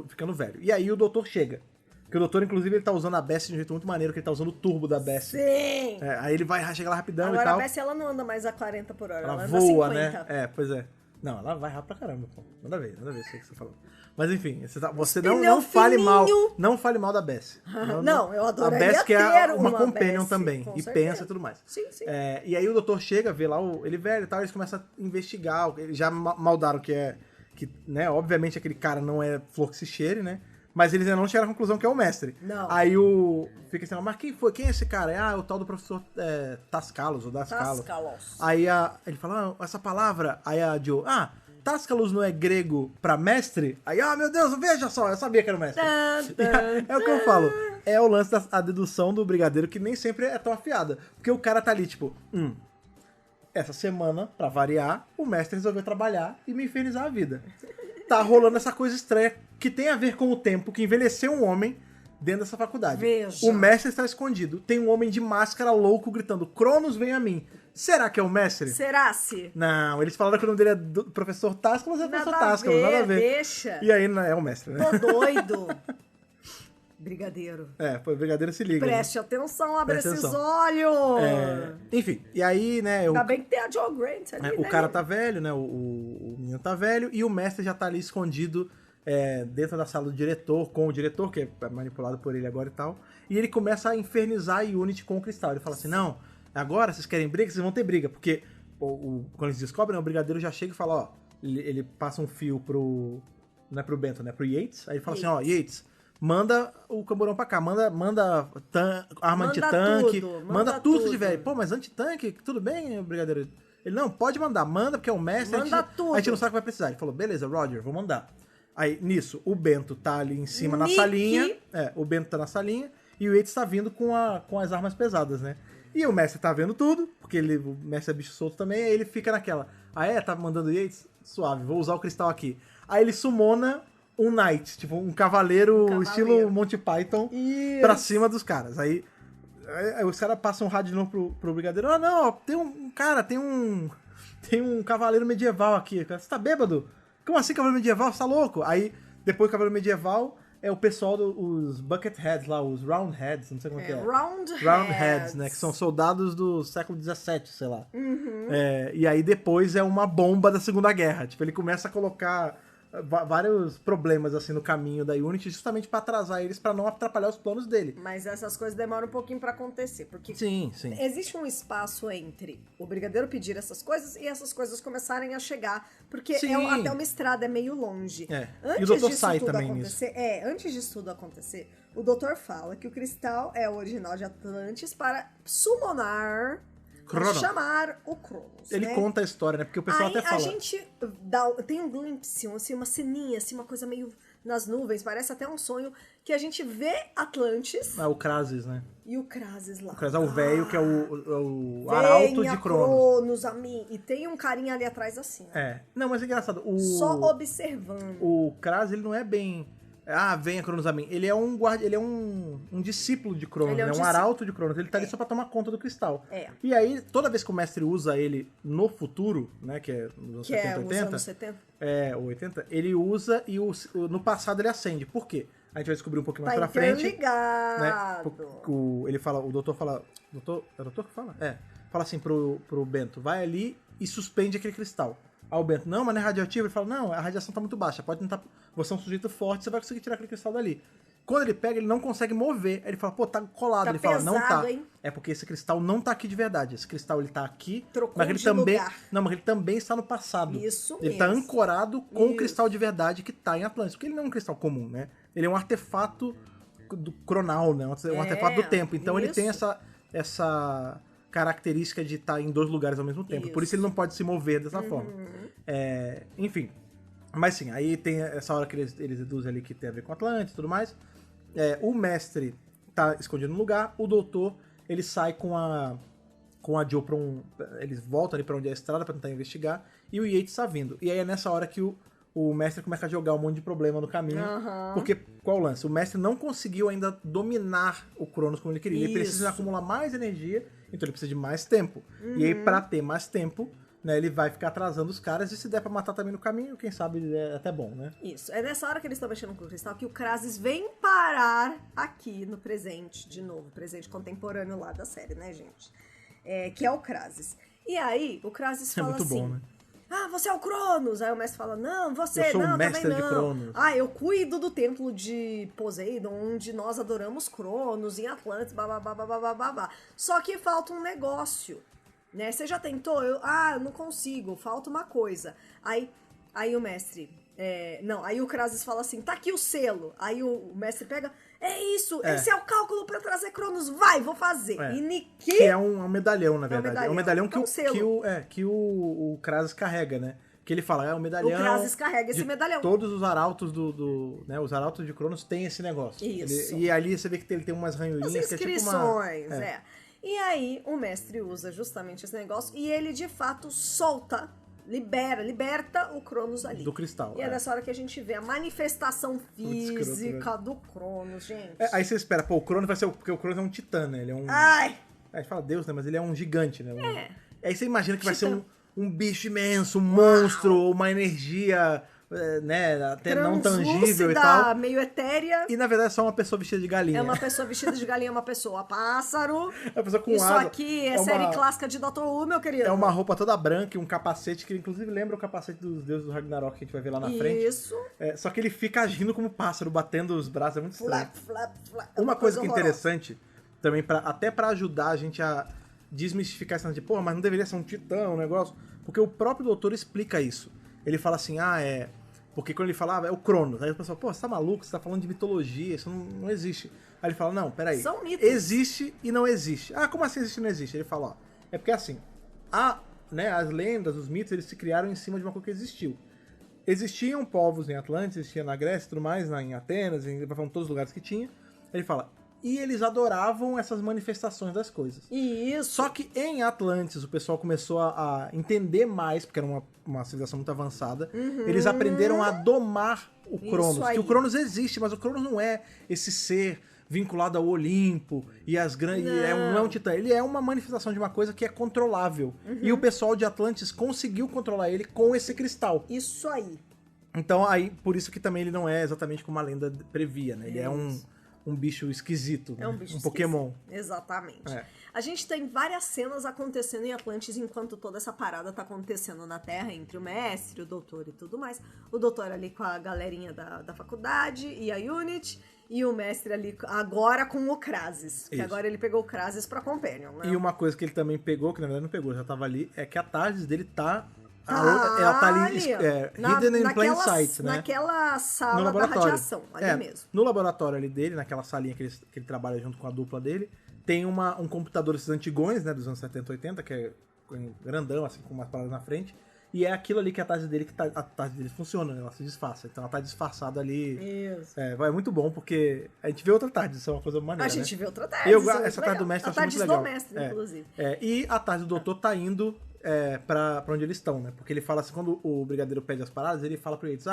ficando velho. E aí o doutor chega. Porque o doutor, inclusive, ele tá usando a Bessie de um jeito muito maneiro, que ele tá usando o turbo da Bessie. Sim! Aí ele vai chegar lá rapidão Agora, e tal. a Bessie, ela não anda mais a 40 por hora, ela anda voa, 50. né? Pois é. Não, ela vai rápido pra caramba, pô. Nada a ver, sei o que você falou. Mas enfim, você não fale mal. Não fale mal da Bessie. Não, eu adoraria a Bessie que é ter uma uma companion Bessie, também. com E certeza. pensa e tudo mais. Sim, sim. E aí o doutor chega, vê lá ele velho e tal, eles começam a investigar. Eles já maldaram que né, obviamente aquele cara não é flor que se cheire, né? Mas eles ainda não chegaram à conclusão que é o mestre. Não. Aí fica assim, mas quem foi? Quem é esse cara? É o tal do professor Tascalos, ou Dascalos. Aí ele fala, essa palavra. Aí a Jo, Tascalos não é grego pra mestre? Aí, meu Deus, veja só, eu sabia que era o mestre. É o que eu falo. É o lance da dedução do brigadeiro que nem sempre é tão afiada. Porque o cara tá ali, tipo, essa semana, pra variar, o mestre resolveu trabalhar e me infernizar a vida. Tá rolando essa coisa estranha que tem a ver com o tempo que envelheceu um homem dentro dessa faculdade. Veja. O mestre está escondido. Tem um homem de máscara louco gritando, Cronos, vem a mim. Será que é o mestre? Será-se? Não, eles falaram que o nome dele é do professor Táscalos, é professor Táscalos, nada a ver. Deixa. E aí é o mestre, né? Tô doido. Brigadeiro. O brigadeiro se liga. Preste atenção, abre Preste esses atenção. olhos. Enfim, e aí, né... Ainda bem que tem a Jo Grant ali, o cara tá velho, né? O menino tá velho e o mestre já tá ali escondido dentro da sala do diretor, com o diretor, que é manipulado por ele agora e tal. E ele começa a infernizar a Unity com o cristal. Ele fala assim, não, agora vocês querem briga, vocês vão ter briga. Porque quando eles descobrem, o brigadeiro já chega e fala, ele passa um fio não é pro Bento, né? Pro Yates. Aí ele fala assim, Yates, manda o camburão pra cá, manda arma antitanque, manda tudo que tiver. Pô, mas antitanque, tudo bem, brigadeiro? Ele, não, pode manda porque é o mestre, tudo. A gente não sabe o que vai precisar. Ele falou, beleza, Roger, vou mandar. Aí, nisso, o Bento tá ali em cima na salinha, o Bento tá na salinha, e o Yates tá vindo com as armas pesadas, né? E o mestre tá vendo tudo, porque o mestre é bicho solto também, aí ele fica naquela, tá mandando o Yates? Suave, vou usar o cristal aqui. Aí ele sumona um knight, tipo um cavaleiro. Estilo Monty Python, pra cima dos caras. Aí os caras passam um rádio de novo pro brigadeiro. Tem um cara, tem um cavaleiro medieval aqui. Você tá bêbado? Como assim cavaleiro medieval? Você tá louco? Aí, depois do cavaleiro medieval, é o pessoal dos Bucketheads lá, os Roundheads, não sei como é. Roundheads, né? Que são soldados do século XVII, sei lá. Uhum. E aí depois é uma bomba da Segunda Guerra. Tipo, ele começa a colocar vários problemas assim no caminho da Unity, justamente pra atrasar eles, pra não atrapalhar os planos dele. Mas essas coisas demoram um pouquinho pra acontecer, porque sim. Existe um espaço entre o brigadeiro pedir essas coisas e essas coisas começarem a chegar, porque até uma estrada é meio longe. E o doutor sai também nisso. Antes disso tudo acontecer, o doutor fala que o cristal é o original de Atlantis para summonar Cronos. chamar o Cronos. Ele né? conta a história, né? Porque o pessoal Aí até fala... a gente tem um glimpse, assim, uma ceninha, assim, uma coisa meio nas nuvens, parece até um sonho, que a gente vê Atlantis o Krasis, né? e o Krasis lá. O Krasis é o velho, que é o arauto de Cronos. A mim. E tem um carinha ali atrás assim, ó. Não, mas é engraçado. Só observando. O Krasis, ele não é bem... venha Cronos a mim. Ele é um discípulo de Cronos, Ele é um um arauto de Cronos. Ele tá ali só pra tomar conta do cristal. E aí, toda vez que o mestre usa ele no futuro, né, que é nos anos 70, 80... os anos 70. Ou 80, ele usa e no passado ele acende. Por quê? A gente vai descobrir um pouquinho mais pra frente. Interligado. Né? Ele fala, o doutor fala... É o doutor que fala? Fala assim pro Bento, vai ali e suspende aquele cristal. Aí o Bento, não, mas não é radioativo. Ele fala, não, a radiação tá muito baixa, pode tentar... Você é um sujeito forte, você vai conseguir tirar aquele cristal dali. Quando ele pega, ele não consegue mover. Aí ele fala, pô, tá colado. Tá ele fala, não pesado, tá. Hein? É porque esse cristal não tá aqui de verdade. Esse cristal, ele tá aqui, Trocou mas ele de também... lugar. Não, mas ele também está no passado. Isso Ele mesmo. tá ancorado com o Isso. cristal de verdade que tá em Atlantis. Porque ele não é um cristal comum, né? Ele é um artefato do cronal, né? Um artefato do tempo. Então ele tem essa característica de estar em dois lugares ao mesmo tempo. Por isso ele não pode se mover dessa forma. Enfim. Mas sim, aí tem essa hora que eles deduzem ali que tem a ver com Atlantis e tudo mais. O mestre tá escondido no lugar. O doutor, ele sai com a Joe pra eles voltam ali pra onde é a estrada pra tentar investigar. E o Yates tá vindo. E aí é nessa hora que o mestre começa a jogar um monte de problema no caminho. Porque, qual é o lance? O mestre não conseguiu ainda dominar o Cronos como ele queria. Ele precisa acumular mais energia, então ele precisa de mais tempo. E aí, pra ter mais tempo, né, ele vai ficar atrasando os caras. E se der pra matar também no caminho, quem sabe é até bom, né? Isso. É nessa hora que eles estão mexendo com o cristal que o Krasis vem parar aqui no presente, de novo. Presente contemporâneo lá da série, né, gente? Que é o Krasis. E aí, o Krasis fala muito assim... bom, né? Você é o Cronos. Aí o mestre fala, não, você eu sou não, o mestre também não. de Cronos. Eu cuido do templo de Poseidon, onde nós adoramos Cronos, em Atlantis, babá. Só que falta um negócio, né? Você já tentou? Eu não consigo, falta uma coisa. Aí o mestre... aí o Krasis fala assim, tá aqui o selo. Aí o mestre pega... esse é o cálculo pra trazer Cronos. Vai, vou fazer. E Niki... Que é um medalhão, na verdade. É um medalhão que o Krasis carrega, né? Que ele fala, é um medalhão... O Krasis carrega esse medalhão. Todos os arautos né? Os arautos de Cronos têm esse negócio. Isso. E ali você vê que ele tem umas ranhurinhas. As inscrições, que é tipo E aí o mestre usa justamente esse negócio e ele de fato solta... Liberta o Cronos ali. Do cristal. E é nessa hora que a gente vê a manifestação física do Cronos, gente. Aí você espera, o Cronos vai ser... Porque o Cronos é um titã, né? Ele é um... Ai! A gente fala Deus, né? Mas ele é um gigante, né? Aí você imagina que vai ser um bicho imenso, um monstro, uma energia... né, até não tangível e tal. Meio etérea. E na verdade é só uma pessoa vestida de galinha. É uma pessoa vestida de galinha, uma pessoa pássaro. É uma pessoa com Isso asa. aqui é série clássica de Dr. Who, meu querido. É uma roupa toda branca e um capacete que inclusive lembra o capacete dos deuses do Ragnarok que a gente vai ver lá na frente. Isso. Só que ele fica agindo como pássaro, batendo os braços, é muito estranho. Flap. Uma coisa que é interessante, também até pra ajudar a gente a desmistificar essa de, mas não deveria ser um titã, um negócio, porque o próprio doutor explica isso. Ele fala assim, porque quando ele falava, é o Cronos. Aí o pessoal, você tá maluco? Você tá falando de mitologia, isso não existe. Aí ele fala, não, peraí. São mitos. Existe e não existe. Como assim existe e não existe? Ele fala, é porque assim, as lendas, os mitos, eles se criaram em cima de uma coisa que existiu. Existiam povos em Atlantis, existia na Grécia e tudo mais, em Atenas, em todos os lugares que tinha. Ele fala, e eles adoravam essas manifestações das coisas. Isso. Só que em Atlantis o pessoal começou a entender mais, porque era uma civilização muito avançada. Eles aprenderam a domar o Cronos. Que o Cronos existe, mas o Cronos não é esse ser vinculado ao Olimpo e as grandes. Não é um titã. Ele é uma manifestação de uma coisa que é controlável. E o pessoal de Atlantis conseguiu controlar ele com esse cristal. Isso aí. Então, por isso que também ele não é exatamente como a lenda previa, né? Ele é um bicho esquisito, né? É um bicho Pokémon. Exatamente. A gente tem várias cenas acontecendo em Atlantis enquanto toda essa parada tá acontecendo na Terra, entre o mestre, o doutor e tudo mais. O doutor ali com a galerinha da faculdade e a Unit, e o mestre ali agora com o Krasis. Que agora ele pegou o Krasis pra Companion, né? E uma coisa que ele também pegou, que na verdade não pegou, já tava ali, é que a Tardes dele tá... ela tá ali hidden in plain sight, né? Naquela sala da radiação, ali mesmo. No laboratório ali dele, naquela salinha que ele trabalha junto com a dupla dele, tem um computador esses antigões, né, dos anos 70, 80, que é grandão, assim, com umas paradas na frente. E é aquilo ali que a tarde dele, a tarde dele funciona, né? Ela se disfarça. Então ela tá disfarçada ali. Isso. É muito bom, porque a gente vê outra tarde, isso é uma coisa maneira, A gente vê outra tarde. Essa tarde do mestre eu acho muito legal. A tarde do mestre, inclusive. E a tarde do doutor tá indo pra onde eles estão, né? Porque ele fala assim, quando o brigadeiro pede as paradas, ele fala pra eles,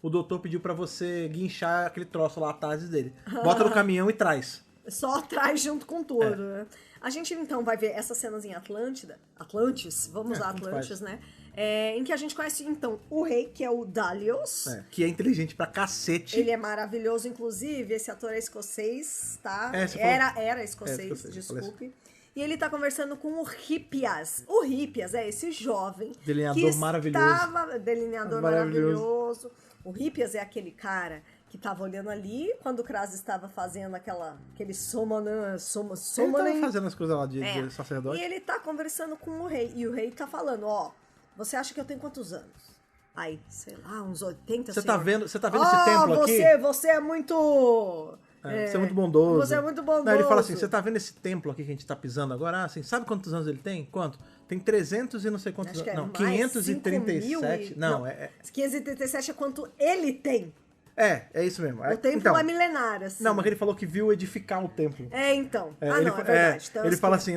o doutor pediu pra você guinchar aquele troço lá, a tarde dele. Bota no caminhão e traz. Só traz junto com tudo, né? A gente, então, vai ver essas cenas em Atlantis, vamos lá, Atlantis, né? Em que a gente conhece, então, o rei, que é o Dalios. Que é inteligente pra cacete. Ele é maravilhoso, inclusive, esse ator é escocês, tá? Era escocês, desculpe. E ele tá conversando com o Hippias. O Hippias é esse jovem delineador maravilhoso. Delineador maravilhoso. O Hippias é aquele cara que tava olhando ali quando o Kraz estava fazendo aquele summoning. Ele tava fazendo as coisas lá de sacerdote. E ele tá conversando com o rei. E o rei tá falando, você acha que eu tenho quantos anos? Aí, sei lá, uns 80, Você tá vendo esse templo aqui? Você é muito... Você é muito bondoso. Você é muito bondoso. Não, ele fala assim, você tá vendo esse templo aqui que a gente tá pisando agora? Assim, sabe quantos anos ele tem? Quanto? Tem 300 e não sei quantos anos. Não, 537. Não, 537 é quanto ele tem. É isso mesmo. O templo é milenar, assim. Não, mas ele falou que viu edificar o templo. Então. É verdade. Então, ele fala assim,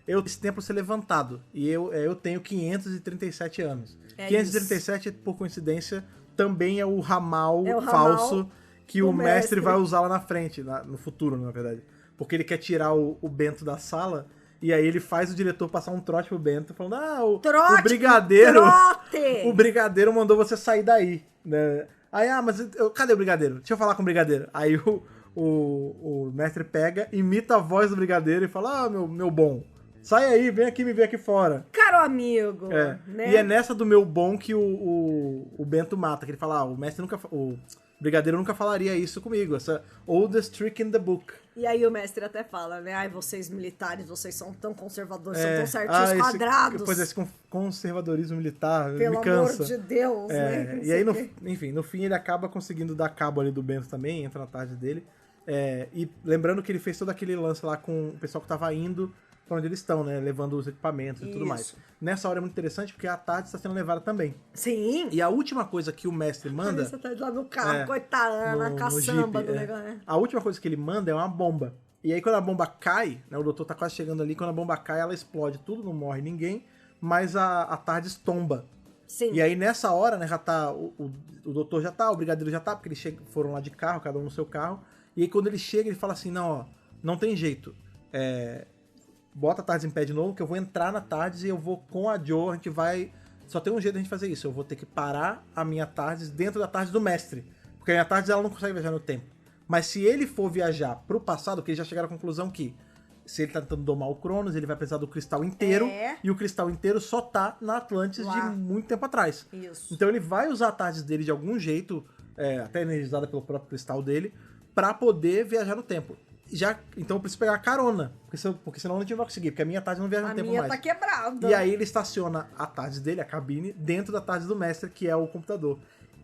esse templo ser levantado. E eu tenho 537 anos. 537, isso. Por coincidência, também é o ramal falso que o mestre vai usar lá na frente, no futuro, na verdade. Porque ele quer tirar o Bento da sala, e aí ele faz o diretor passar um trote pro Bento, falando, o brigadeiro... Trote! O brigadeiro mandou você sair daí, né? Aí, mas cadê o brigadeiro? Deixa eu falar com o brigadeiro. Aí o mestre pega, imita a voz do brigadeiro e fala, meu bom, sai aí, vem aqui me ver aqui fora. Caro amigo, né? E é nessa do meu bom que o Bento mata, que ele fala, o mestre nunca... O brigadeiro nunca falaria isso comigo, essa oldest trick in the book. E aí o mestre até fala, né? Vocês militares, vocês são tão conservadores, são tão certinhos, quadrados. Pois esse conservadorismo militar pelo me cansa. amor de Deus, né? E aí, no fim, ele acaba conseguindo dar cabo ali do Bento também, entra na tarde dele. E lembrando que ele fez todo aquele lance lá com o pessoal que tava indo pra onde eles estão, né? Levando os equipamentos e tudo mais. Nessa hora é muito interessante porque a tarde está sendo levada também. Sim. E a última coisa que o mestre manda... Você tá lá no carro, coitada, na caçamba do negócio. A última coisa que ele manda é uma bomba. E aí quando a bomba cai, né? O doutor tá quase chegando ali, quando a bomba cai, ela explode tudo, não morre ninguém, mas a tarde tomba. Sim. E aí nessa hora, né, já tá... O doutor já tá, o brigadeiro já tá, porque eles foram lá de carro, cada um no seu carro. E aí quando ele chega, ele fala assim, não tem jeito. Bota a Tardes em pé de novo, que eu vou entrar na Tardes e eu vou com a Joe, a gente vai... Só tem um jeito de a gente fazer isso, eu vou ter que parar a minha Tardes dentro da Tardes do mestre. Porque a minha Tardes, ela não consegue viajar no tempo. Mas se ele for viajar pro passado, porque eles já chegaram à conclusão que se ele tá tentando domar o Cronos, ele vai precisar do cristal inteiro, e o cristal inteiro só tá na Atlantis de muito tempo atrás. Isso. Então ele vai usar a Tardes dele de algum jeito, até energizada pelo próprio cristal dele, pra poder viajar no tempo. Então eu preciso pegar a carona, porque senão eu não vai conseguir, porque a minha tarde não viaja no tempo mais. A minha tá quebrada. E aí ele estaciona a tarde dele, a cabine, dentro da tarde do mestre, que é o computador.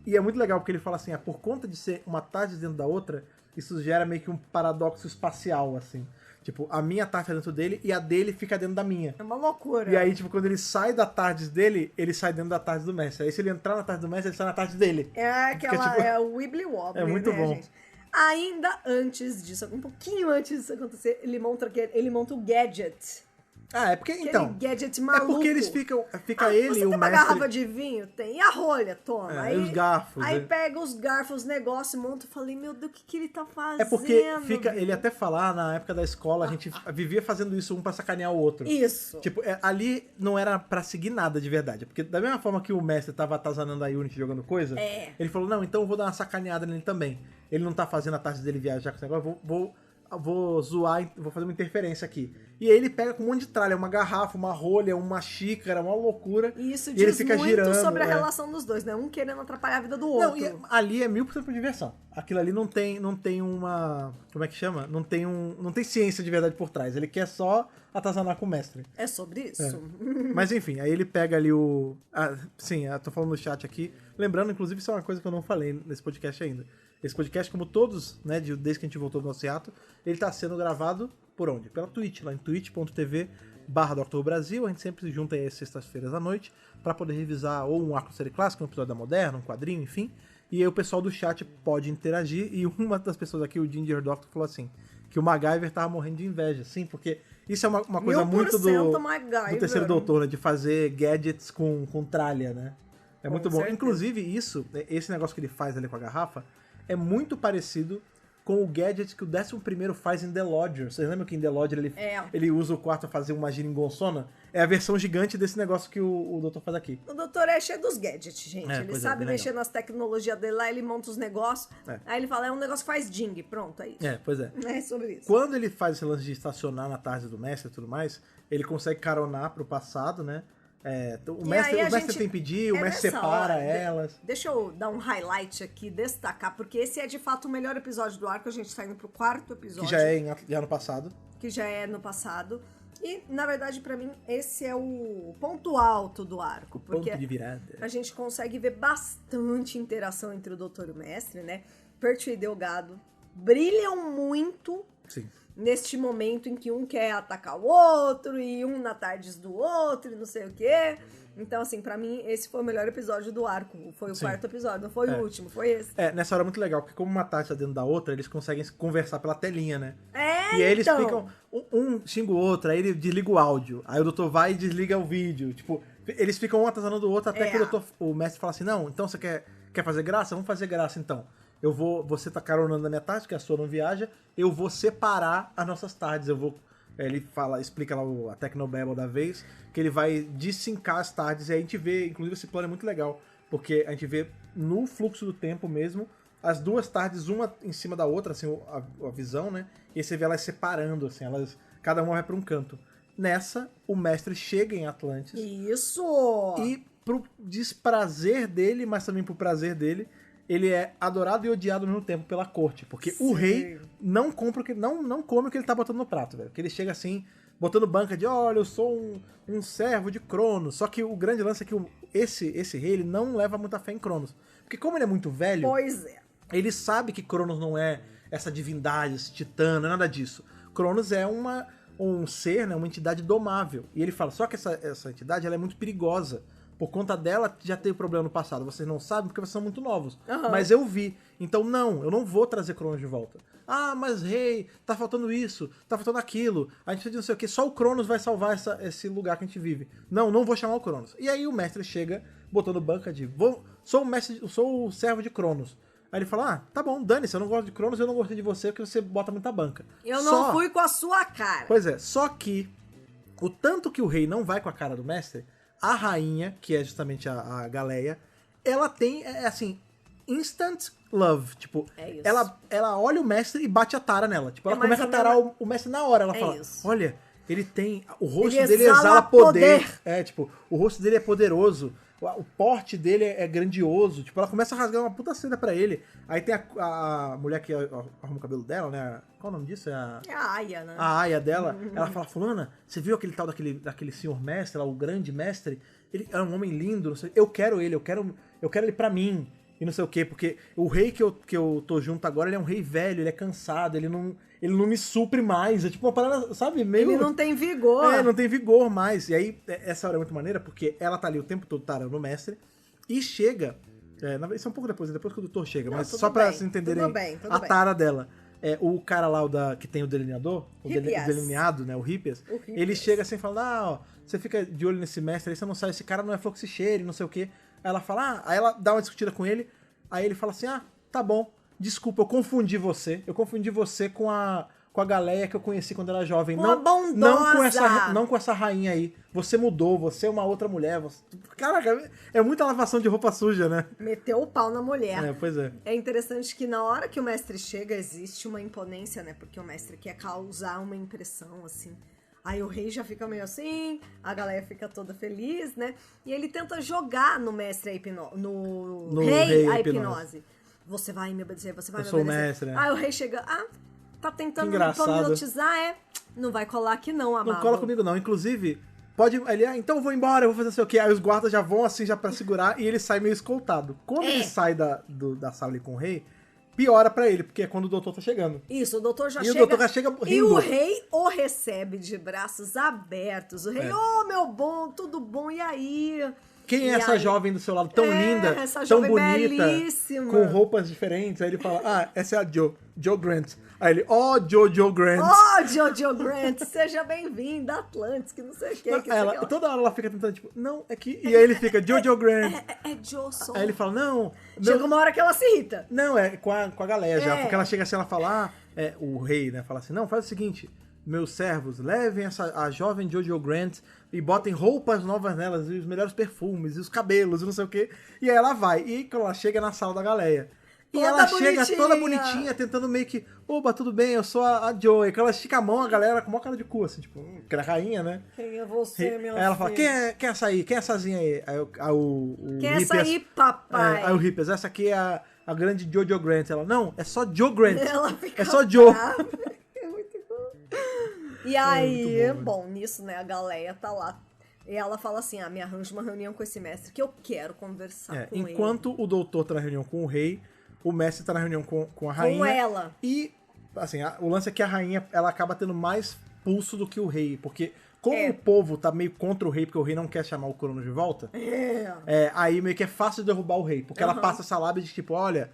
E é muito legal, porque ele fala assim, por conta de ser uma tarde dentro da outra, isso gera meio que um paradoxo espacial, assim. Tipo, a minha tarde tá dentro dele e a dele fica dentro da minha. É uma loucura. E aí, tipo, quando ele sai da tarde dele, ele sai dentro da tarde do mestre. Aí se ele entrar na tarde do mestre, ele sai na tarde dele. É o Wibbly Wobbly, é muito bom. Gente? Ainda antes disso, um pouquinho antes disso acontecer, ele monta o gadget. É porque, então... gadget maluco. É porque eles fica ele e o mestre... Você tem uma garrafa de vinho? Tem. E a rolha? Toma. Aí os garfos. Aí pega os garfos, negócio, monta e falei, meu Deus, o que ele tá fazendo? É porque ele até fala, na época da escola, a gente vivia fazendo isso um pra sacanear o outro. Isso. Tipo, ali não era pra seguir nada de verdade. Porque da mesma forma que o mestre tava atazanando a Unity jogando coisa, ele falou, não, então eu vou dar uma sacaneada nele também. Ele não tá fazendo a tarde dele viajar com esse negócio, vou zoar, vou fazer uma interferência aqui. E aí ele pega com um monte de tralha, uma garrafa, uma rolha, uma xícara, uma loucura. E isso diz ele fica muito girando, sobre a relação dos dois, né? Um querendo atrapalhar a vida do outro. Não, ali é 1000% por diversão. Aquilo ali não tem uma... Como é que chama? Não tem ciência de verdade por trás. Ele quer só atazanar com o mestre. É sobre isso. Mas enfim, aí ele pega ali o... sim, eu tô falando no chat aqui. Lembrando, inclusive, isso é uma coisa que eu não falei nesse podcast ainda. Esse podcast, como todos, né, desde que a gente voltou do nosso hiato, ele tá sendo gravado por onde? Pela Twitch, lá em twitch.tv/Dr. Brasil. A gente sempre se junta aí às sextas-feiras à noite pra poder revisar ou um arco série clássico, um episódio da Moderna, um quadrinho, enfim. E aí o pessoal do chat pode interagir. E uma das pessoas aqui, o Ginger Doctor, falou assim, que o MacGyver tava morrendo de inveja. Sim, porque isso é uma coisa muito do Terceiro Doutor, né? De fazer gadgets com tralha, né? É muito bom. certeza. Inclusive, esse negócio que ele faz ali com a garrafa, é muito parecido com o gadget que o 11º faz em The Lodger. Vocês lembram que em The Lodger ele usa o quarto pra fazer uma geringonçona? É a versão gigante desse negócio que o doutor faz aqui. O doutor é cheio dos gadgets, gente. Ele sabe mexer nas tecnologias dele lá, ele monta os negócios. Aí ele fala, é um negócio que faz ding. Pronto, é isso. Pois é. É sobre isso. Quando ele faz esse lance de estacionar na tarde do mestre e tudo mais, ele consegue caronar pro passado, né? O mestre tem que pedir, o mestre separa elas. Deixa eu dar um highlight aqui, destacar, porque esse é de fato o melhor episódio do arco. A gente tá indo pro 4º episódio. Que já é no passado. Que já é no passado. E, na verdade, pra mim, esse é o ponto alto do arco. Porque ponto de virada. A gente consegue ver bastante interação entre o doutor e o mestre, né? Pertwee e Delgado brilham muito. Sim. Neste momento em que um quer atacar o outro, e um na tardes do outro, e não sei o quê. Então, assim, pra mim, esse foi o melhor episódio do arco. Foi o 4º episódio, não foi o último, foi esse. Nessa hora é muito legal, porque como uma tarde tá dentro da outra, eles conseguem conversar pela telinha, né? E aí eles ficam, um xinga o outro, aí ele desliga o áudio. Aí o doutor vai e desliga o vídeo. Tipo, eles ficam um atazanando o outro até que o mestre fala assim, não, então você quer fazer graça? Vamos fazer graça, então. Você tá caronando a minha tarde, que a sua não viaja, eu vou separar as nossas tardes, ele explica lá a Tecnobabble da vez, que ele vai dissincar as tardes, e aí a gente vê, inclusive esse plano é muito legal, porque a gente vê no fluxo do tempo mesmo, as duas tardes, uma em cima da outra, assim, a visão, né, e aí você vê elas separando, assim, cada uma vai pra um canto. Nessa, o mestre chega em Atlantis. Isso! E pro desprazer dele, mas também pro prazer dele, ele é adorado e odiado ao mesmo tempo pela corte. Porque o rei não come o que ele tá botando no prato, velho. Porque ele chega assim, botando banca de, olha, eu sou um servo de Cronos. Só que o grande lance é que esse rei, ele não leva muita fé em Cronos. Porque como ele é muito velho... Pois é. Ele sabe que Cronos não é essa divindade, esse titã, não é nada disso. Cronos é um ser, né, uma entidade domável. E ele fala, só que essa entidade ela é muito perigosa. Por conta dela, já teve problema no passado. Vocês não sabem porque vocês são muito novos. Mas eu vi. Então, eu não vou trazer Cronos de volta. Ah, mas rei, tá faltando isso, tá faltando aquilo. A gente precisa de não sei o que. Só o Cronos vai salvar esse lugar que a gente vive. Não vou chamar o Cronos. E aí o mestre chega, botando banca de... Sou o servo de Cronos. Aí ele fala, tá bom, dane-se, eu não gosto de Cronos, eu não gostei de você porque você bota muita banca. Eu não fui com a sua cara. Pois é, só que o tanto que o rei não vai com a cara do mestre... A rainha, que é justamente a Galeia, ela tem, assim, instant love. Tipo, ela olha o mestre e bate a tara nela. Tipo, ela começa a tarar o mestre na hora. Ela fala, olha, ele tem... O rosto dele exala poder. O rosto dele é poderoso. O porte dele é grandioso. Tipo, ela começa a rasgar uma puta seda pra ele. Aí tem a mulher que arruma o cabelo dela, né? Qual o nome disso? É a Aya, né? A Aya dela. Ela fala, fulana, você viu aquele tal daquele senhor mestre lá, o grande mestre? Ele é um homem lindo, não sei. Eu quero ele pra mim. E não sei o quê, porque o rei que eu tô junto agora, ele é um rei velho, ele é cansado, ele não me supre mais. É tipo uma parada, sabe? Meio... Ele não tem vigor. Não tem vigor mais. E aí, essa hora é muito maneira, porque ela tá ali o tempo todo tarando o mestre, e chega... isso é um pouco depois que o doutor chega, mas só pra vocês entenderem a tara dela. O cara lá, que tem o delineador, o delineado, né, o Hippias, ele chega assim e fala, você fica de olho nesse mestre aí, você não sabe, esse cara não é Fluxicheire, não sei o quê. Aí ela fala, aí ela dá uma discutida com ele, aí ele fala assim, tá bom, desculpa, eu confundi você com a Galeia que eu conheci quando era jovem. Não com essa rainha aí. Você mudou, você é uma outra mulher. Caraca, é muita lavação de roupa suja, né? Meteu o pau na mulher. Pois é. É interessante que na hora que o mestre chega, existe uma imponência, né? Porque o mestre quer causar uma impressão, assim. Aí o rei já fica meio assim, a galera fica toda feliz, né? E ele tenta jogar no mestre a hipnose, no rei a hipnose. Você vai me obedecer, você vai me obedecer. Eu sou o mestre, né? Aí o rei chega, tá tentando me hipnotizar, não vai colar aqui não, amado. Não cola comigo não, inclusive, então eu vou embora, eu vou fazer não sei o quê. Aí os guardas já vão assim, já pra segurar, e ele sai meio escoltado. Quando ele sai da sala ali com o rei, piora pra ele, porque é quando o doutor tá chegando. Isso, o doutor já E chega. o doutor já chega rindo. E o rei o recebe de braços abertos. O rei, meu bom, tudo bom, e aí? Quem é E essa aí? jovem do seu lado, tão linda, essa tão jovem bonita, belíssima. com roupas diferentes? Aí ele fala, essa é a Joe Grant. Aí ele, Joe Grant. Jojo Grant, seja bem-vinda, Atlantis, que não sei o que. Toda hora ela fica tentando, tipo, não, é que... E aí ele fica, Jojo Grant. É Joe só. Aí ele fala, não... Chega uma hora que ela se irrita. Não, é com a galera já, É. porque ela chega assim, ela fala, o rei, né, fala assim, não, faz o seguinte, meus servos, levem a jovem Jojo Grant e botem roupas novas nelas, e os melhores perfumes, e os cabelos, e não sei o quê. E aí ela vai, e quando ela chega na sala da Galeia, e Toda ela chega bonitinha. toda bonitinha, tentando meio que, opa, tudo bem, eu sou a Joe. E quando ela estica a mão, a galera com uma cara de cu, assim, tipo, que era rainha, né? Quem é você, Aí meu ela fala, filho? quem é essa aí? Quem éessazinha aí? Aí o Quem é essa aí, papai? Aí o Hippers, essa aqui é a grande Jojo Grant. Ela, não, é só Joe Grant. Ela fica É só Joe. brava. É muito bom. E aí, muito bom, né? nisso, né, a Galeia tá lá. E ela fala assim, me arranja uma reunião com esse mestre que eu quero conversar com ele. Enquanto o doutor tá na reunião com o rei, o mestre tá na reunião com a rainha. Com ela. E, assim, o lance é que a rainha, ela acaba tendo mais pulso do que o rei, porque como o povo tá meio contra o rei, porque o rei não quer chamar o Cronos de volta, aí meio que é fácil derrubar o rei, porque ela passa essa lábia de tipo, olha,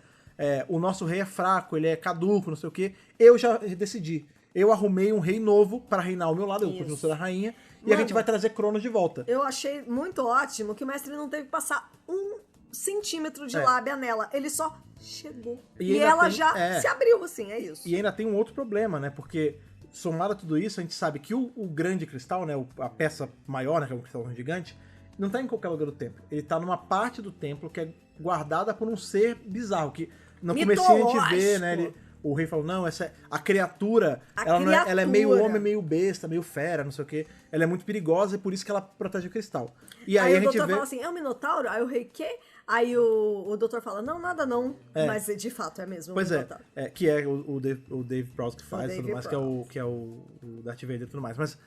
o nosso rei é fraco, ele é caduco, não sei o quê, eu já decidi. Eu arrumei um rei novo pra reinar ao meu lado, eu continuo sendo a rainha, e a gente vai trazer Cronos de volta. Eu achei muito ótimo que o mestre não teve que passar 1 centímetro de lábia nela. Ele só chegou. E ainda ela tem- já se abriu, assim, é isso. E ainda tem um outro problema, né? Porque, somado a tudo isso, a gente sabe que o grande cristal, né? A peça maior, né? Que é um cristal gigante, não tá em qualquer lugar do templo. Ele tá numa parte do templo que é guardada por um ser bizarro, que no comecinho a gente vê, né? O rei falou, não, essa a criatura, ela é meio homem, meio besta, meio fera, não sei o quê. Ela é muito perigosa e por isso que ela protege o cristal. E aí o a gente doutor vê... fala assim, é um minotauro? Aí o rei, quê? Aí o doutor fala, não, nada não. Mas de fato é mesmo Pois um minotauro. que é o Dave Prowse que faz e tudo Dave mais, Prowse. que é o Darth Vader e tudo mais. Mas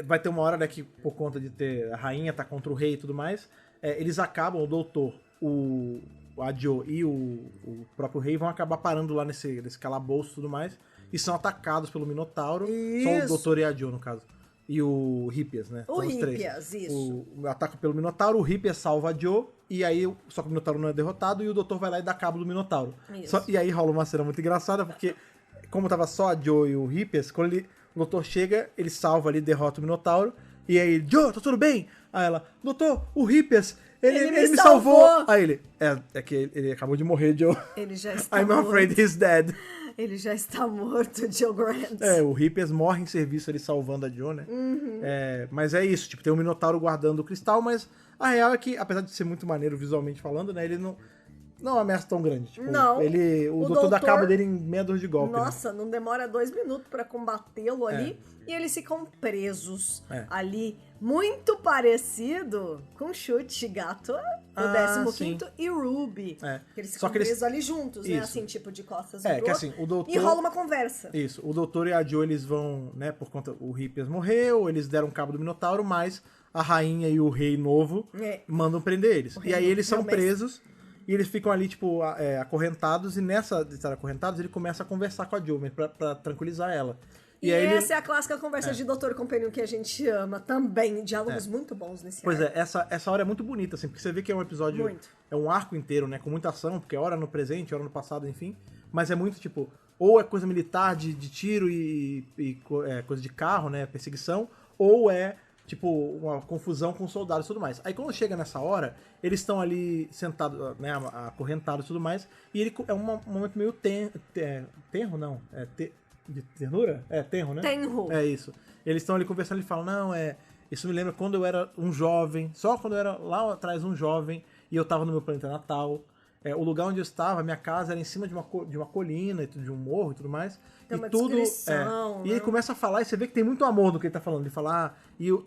vai ter uma hora, né, que por conta de ter a rainha tá contra o rei e tudo mais, eles acabam, o doutor, a Joe e o próprio rei vão acabar parando lá nesse calabouço e tudo mais, e são atacados pelo Minotauro, só o doutor e a Joe, no caso. E o Hippias, né? O São os três. Hippias, isso. O ataque pelo Minotauro, o Hippias salva a Joe, e aí, só que o Minotauro não é derrotado, e o doutor vai lá e dá cabo do Minotauro. E aí rola uma cena muito engraçada, porque como tava só a Joe e o Hippias, quando o doutor chega, ele salva ali, derrota o Minotauro, e aí, Joe, tá tudo bem? Aí ela, doutor, o Hippias, ele me salvou! Aí ele, é que ele acabou de morrer, Joe. Ele já está I'm morto. afraid he's dead. Ele já está morto, Joe Grant. O Hippias morre em serviço ali salvando a Joe, né? Mas é isso, tipo, tem um Minotauro guardando o cristal, mas a real é que, apesar de ser muito maneiro visualmente falando, né, ele não é uma ameaça tão grande. Tipo, Não. O doutor dá cabo dele em meia dúzia de golpe. Nossa, não demora 2 minutos pra combatê-lo ali. E eles ficam presos ali. Muito parecido com Chute, Gato, o 15º e Ruby. Que eles ficam presos ali juntos, né? Assim, tipo de costas um pro que outro. assim, o doutor... E rola uma conversa. Isso, o doutor e a Joe, eles vão, né, por conta... O Hippias morreu, eles deram cabo do Minotauro, mas a rainha e o rei novo mandam prender eles. E aí eles são presos... E eles ficam ali, tipo, acorrentados, e nessa de estar acorrentados, ele começa a conversar com a Joe, pra tranquilizar ela. E essa é a clássica conversa de Doutor Companion que a gente ama também. Diálogos muito bons nesse Pois arco. essa hora é muito bonita, assim, porque você vê que é um episódio... Muito. É um arco inteiro, né, com muita ação, porque é hora no presente, hora no passado, enfim. Mas é muito, tipo, ou é coisa militar de tiro e coisa de carro, né, perseguição, ou é... tipo, uma confusão com soldados e tudo mais. Aí quando chega nessa hora, eles estão ali sentados, né, acorrentados e tudo mais, e ele é um momento meio tenro, não, de ternura? Tenro, né? Tenro. É isso. Eles estão ali conversando e falam, não, isso me lembra quando eu era um jovem, só quando eu era lá atrás um jovem, e eu tava no meu planeta natal. O lugar onde eu estava, a minha casa era em cima de uma colina, de um morro e tudo mais. Tem e uma tudo. descrição, E ele né? começa a falar, e você vê que tem muito amor no que ele tá falando. Ele fala,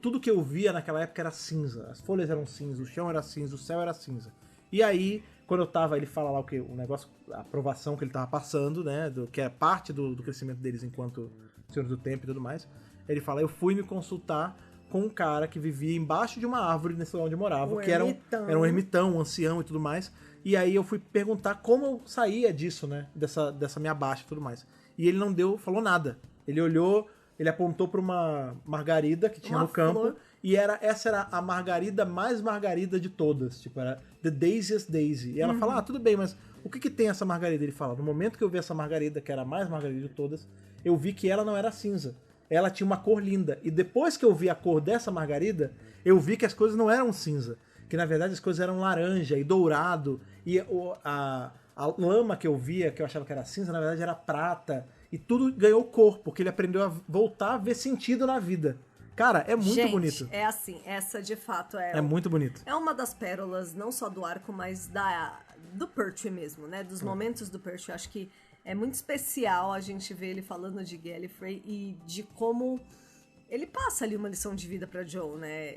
tudo que eu via naquela época era cinza. As folhas eram cinza, o chão era cinza, o céu era cinza. E aí, quando eu tava, ele fala lá o negócio, a aprovação que ele tava passando, né? Que é parte do crescimento deles enquanto Senhores do Tempo e tudo mais. Ele fala, eu fui me consultar com um cara que vivia embaixo de uma árvore nesse lugar onde eu morava, que era um ermitão, um ancião e tudo mais. E aí eu fui perguntar como eu saía disso, né? Dessa minha baixa e tudo mais. E ele não falou nada. Ele olhou, ele apontou pra uma margarida que tinha no campo. Flor. E essa era a margarida mais margarida de todas. Tipo, era The Daisiest Daisy. E ela fala, tudo bem, mas o que tem essa margarida? Ele fala, no momento que eu vi essa margarida, que era a mais margarida de todas, eu vi que ela não era cinza. Ela tinha uma cor linda. E depois que eu vi a cor dessa margarida, eu vi que as coisas não eram cinza. Que na verdade as coisas eram laranja e dourado. E a lama que eu via, que eu achava que era cinza, na verdade era prata. E tudo ganhou cor, porque ele aprendeu a voltar a ver sentido na vida. Cara, é muito bonito. É assim, essa de fato é muito bonito. É uma das pérolas, não só do arco, mas do Pertwee mesmo, né? Dos momentos do Pertwee. Acho que é muito especial a gente ver ele falando de Gallifrey e de como ele passa ali uma lição de vida pra Joe, né?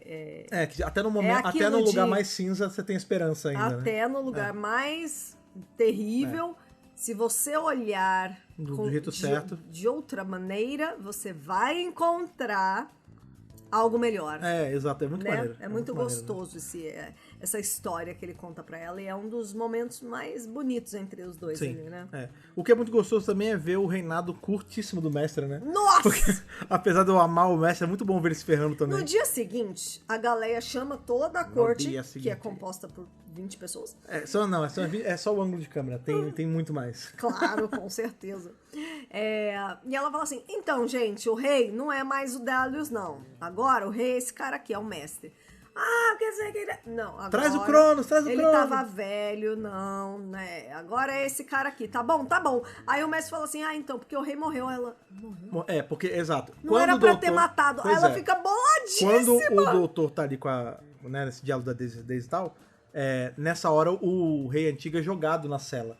Que até no momento, até no lugar mais cinza você tem esperança ainda. Até no lugar mais terrível, se você olhar do jeito certo, de outra maneira, você vai encontrar algo melhor. Exato, é muito maneiro. É muito gostoso essa história que ele conta pra ela, e é um dos momentos mais bonitos entre os dois. Sim, ali, né? O que é muito gostoso também é ver o reinado curtíssimo do mestre, né? Nossa! Porque, apesar de eu amar o mestre, é muito bom ver ele se ferrando também. No dia seguinte, a Galeia chama toda a corte, que é composta por 20 pessoas. É só o ângulo de câmera, tem muito mais. Claro, com certeza. E ela fala assim, então, gente, o rei não é mais o Dalius, não. Agora o rei é esse cara aqui, é o mestre. Quer dizer que ele... Não, agora... Traz o Cronos. Ele tava velho, não, né? Agora é esse cara aqui, tá bom. Aí o mestre fala assim, então, porque o rei morreu. Ela, morreu? Porque, exato. Não era pra ter matado. Aí ela fica boladíssima. Quando o doutor tá ali com nesse diálogo da Daisy e tal... nessa hora o rei antigo é jogado na cela.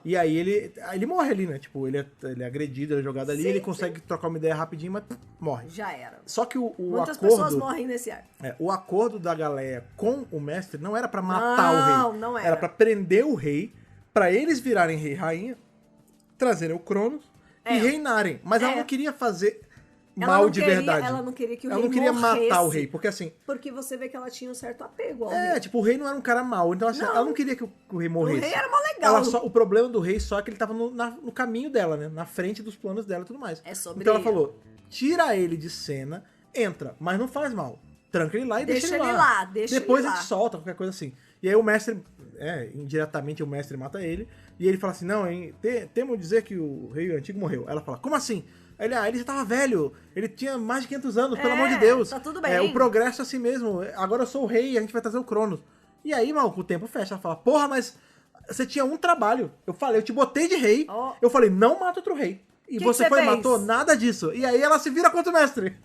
E aí ele morre ali, né? Tipo, ele é agredido, ele é jogado ali, ele consegue trocar uma ideia rapidinho, mas morre. Já era. Só que Muitas pessoas morrem nesse ar. O acordo da Galeia com o mestre não era pra matar o rei. Não era. Era pra prender o rei, pra eles virarem rei e rainha, trazerem o Cronos e reinarem. Mas ela não queria fazer mal de verdade. Ela não queria que o rei Ela não queria morresse, matar o rei, porque assim... Porque você vê que ela tinha um certo apego ao rei. Tipo, o rei não era um cara mau, então assim, ela não queria que o rei morresse. O rei era mó legal. O problema do rei só é que ele tava no caminho dela, né? Na frente dos planos dela e tudo mais. Então ela falou, tira ele de cena, entra, mas não faz mal. Tranca ele lá e deixa ele lá. Depois a gente solta, qualquer coisa assim. E aí o mestre, indiretamente o mestre mata ele, e ele fala assim, não, temo dizer que o rei antigo morreu. Ela fala, como assim? Ele já tava velho, ele tinha mais de 500 anos, pelo amor de Deus. Tá tudo bem. O progresso é assim mesmo, agora eu sou o rei e a gente vai trazer o Cronos. E aí, mal, o tempo fecha, ela fala, porra, mas você tinha um trabalho. Eu te botei de rei, eu falei, não mata outro rei. E você foi e matou? Nada disso. E aí ela se vira contra o mestre.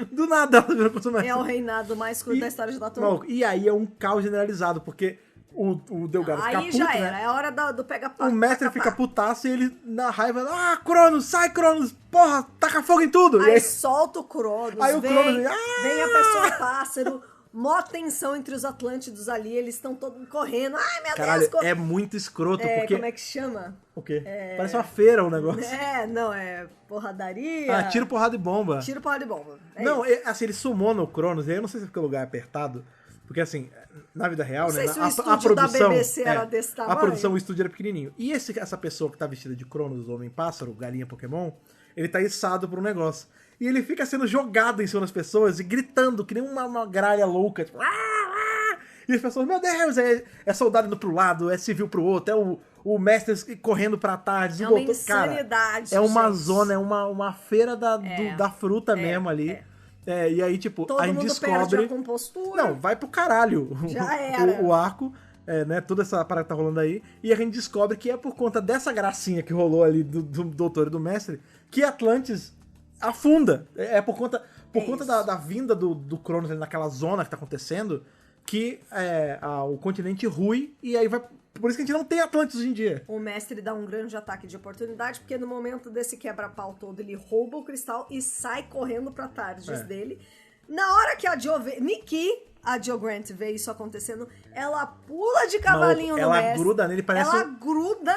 Do nada ela se vira contra o mestre. É o reinado mais curto da história de Doctor Who. E aí é um caos generalizado, porque... O Delgado fica puto, já era, né? é hora do pega-pá. O mestre fica putaço e ele, na raiva, Cronos, sai, Cronos, porra, taca fogo em tudo. Aí solta o Cronos, aí vem, o Cronos vem a pessoa pássaro, mó tensão entre os Atlântidos ali, eles estão todos correndo. Ai, meu Deus! Deus! É muito escroto, porque... Como é que chama? O quê? Parece uma feira o negócio. Não, é porradaria. Tiro, porrada e bomba. Tiro, porrada e bomba. Assim, ele sumona o Cronos, e aí eu não sei se é porque o lugar é apertado, porque assim, na vida real, né? A produção da BBC era desse tamanho. A produção, o estúdio era pequenininho. E essa pessoa que tá vestida de Cronos, Homem-Pássaro, Galinha Pokémon, ele tá içado por um negócio. E ele fica sendo jogado em cima das pessoas e gritando, que nem uma gralha louca, tipo... E as pessoas, meu Deus, é soldado indo pro lado, é civil pro outro, é o mestre correndo pra tarde. É uma insanidade, cara, é uma zona, é uma feira da fruta mesmo ali. E aí, tipo, todo a gente mundo descobre... perde a compostura. Não, vai pro caralho. Já era. O arco, né, toda essa parada que tá rolando aí. E a gente descobre que é por conta dessa gracinha que rolou ali do doutor e do mestre que Atlantis afunda. É por conta da vinda do Cronos ali naquela zona que tá acontecendo que o continente rui e aí vai... Por isso que a gente não tem Atlantis hoje em dia. O mestre dá um grande ataque de oportunidade, porque no momento desse quebra-pau todo, ele rouba o cristal e sai correndo pra Tardes dele. Na hora que a Jo vê... A Jo Grant vê isso acontecendo, ela pula de cavalinho no mestre. Ela gruda nele, parece... Ela gruda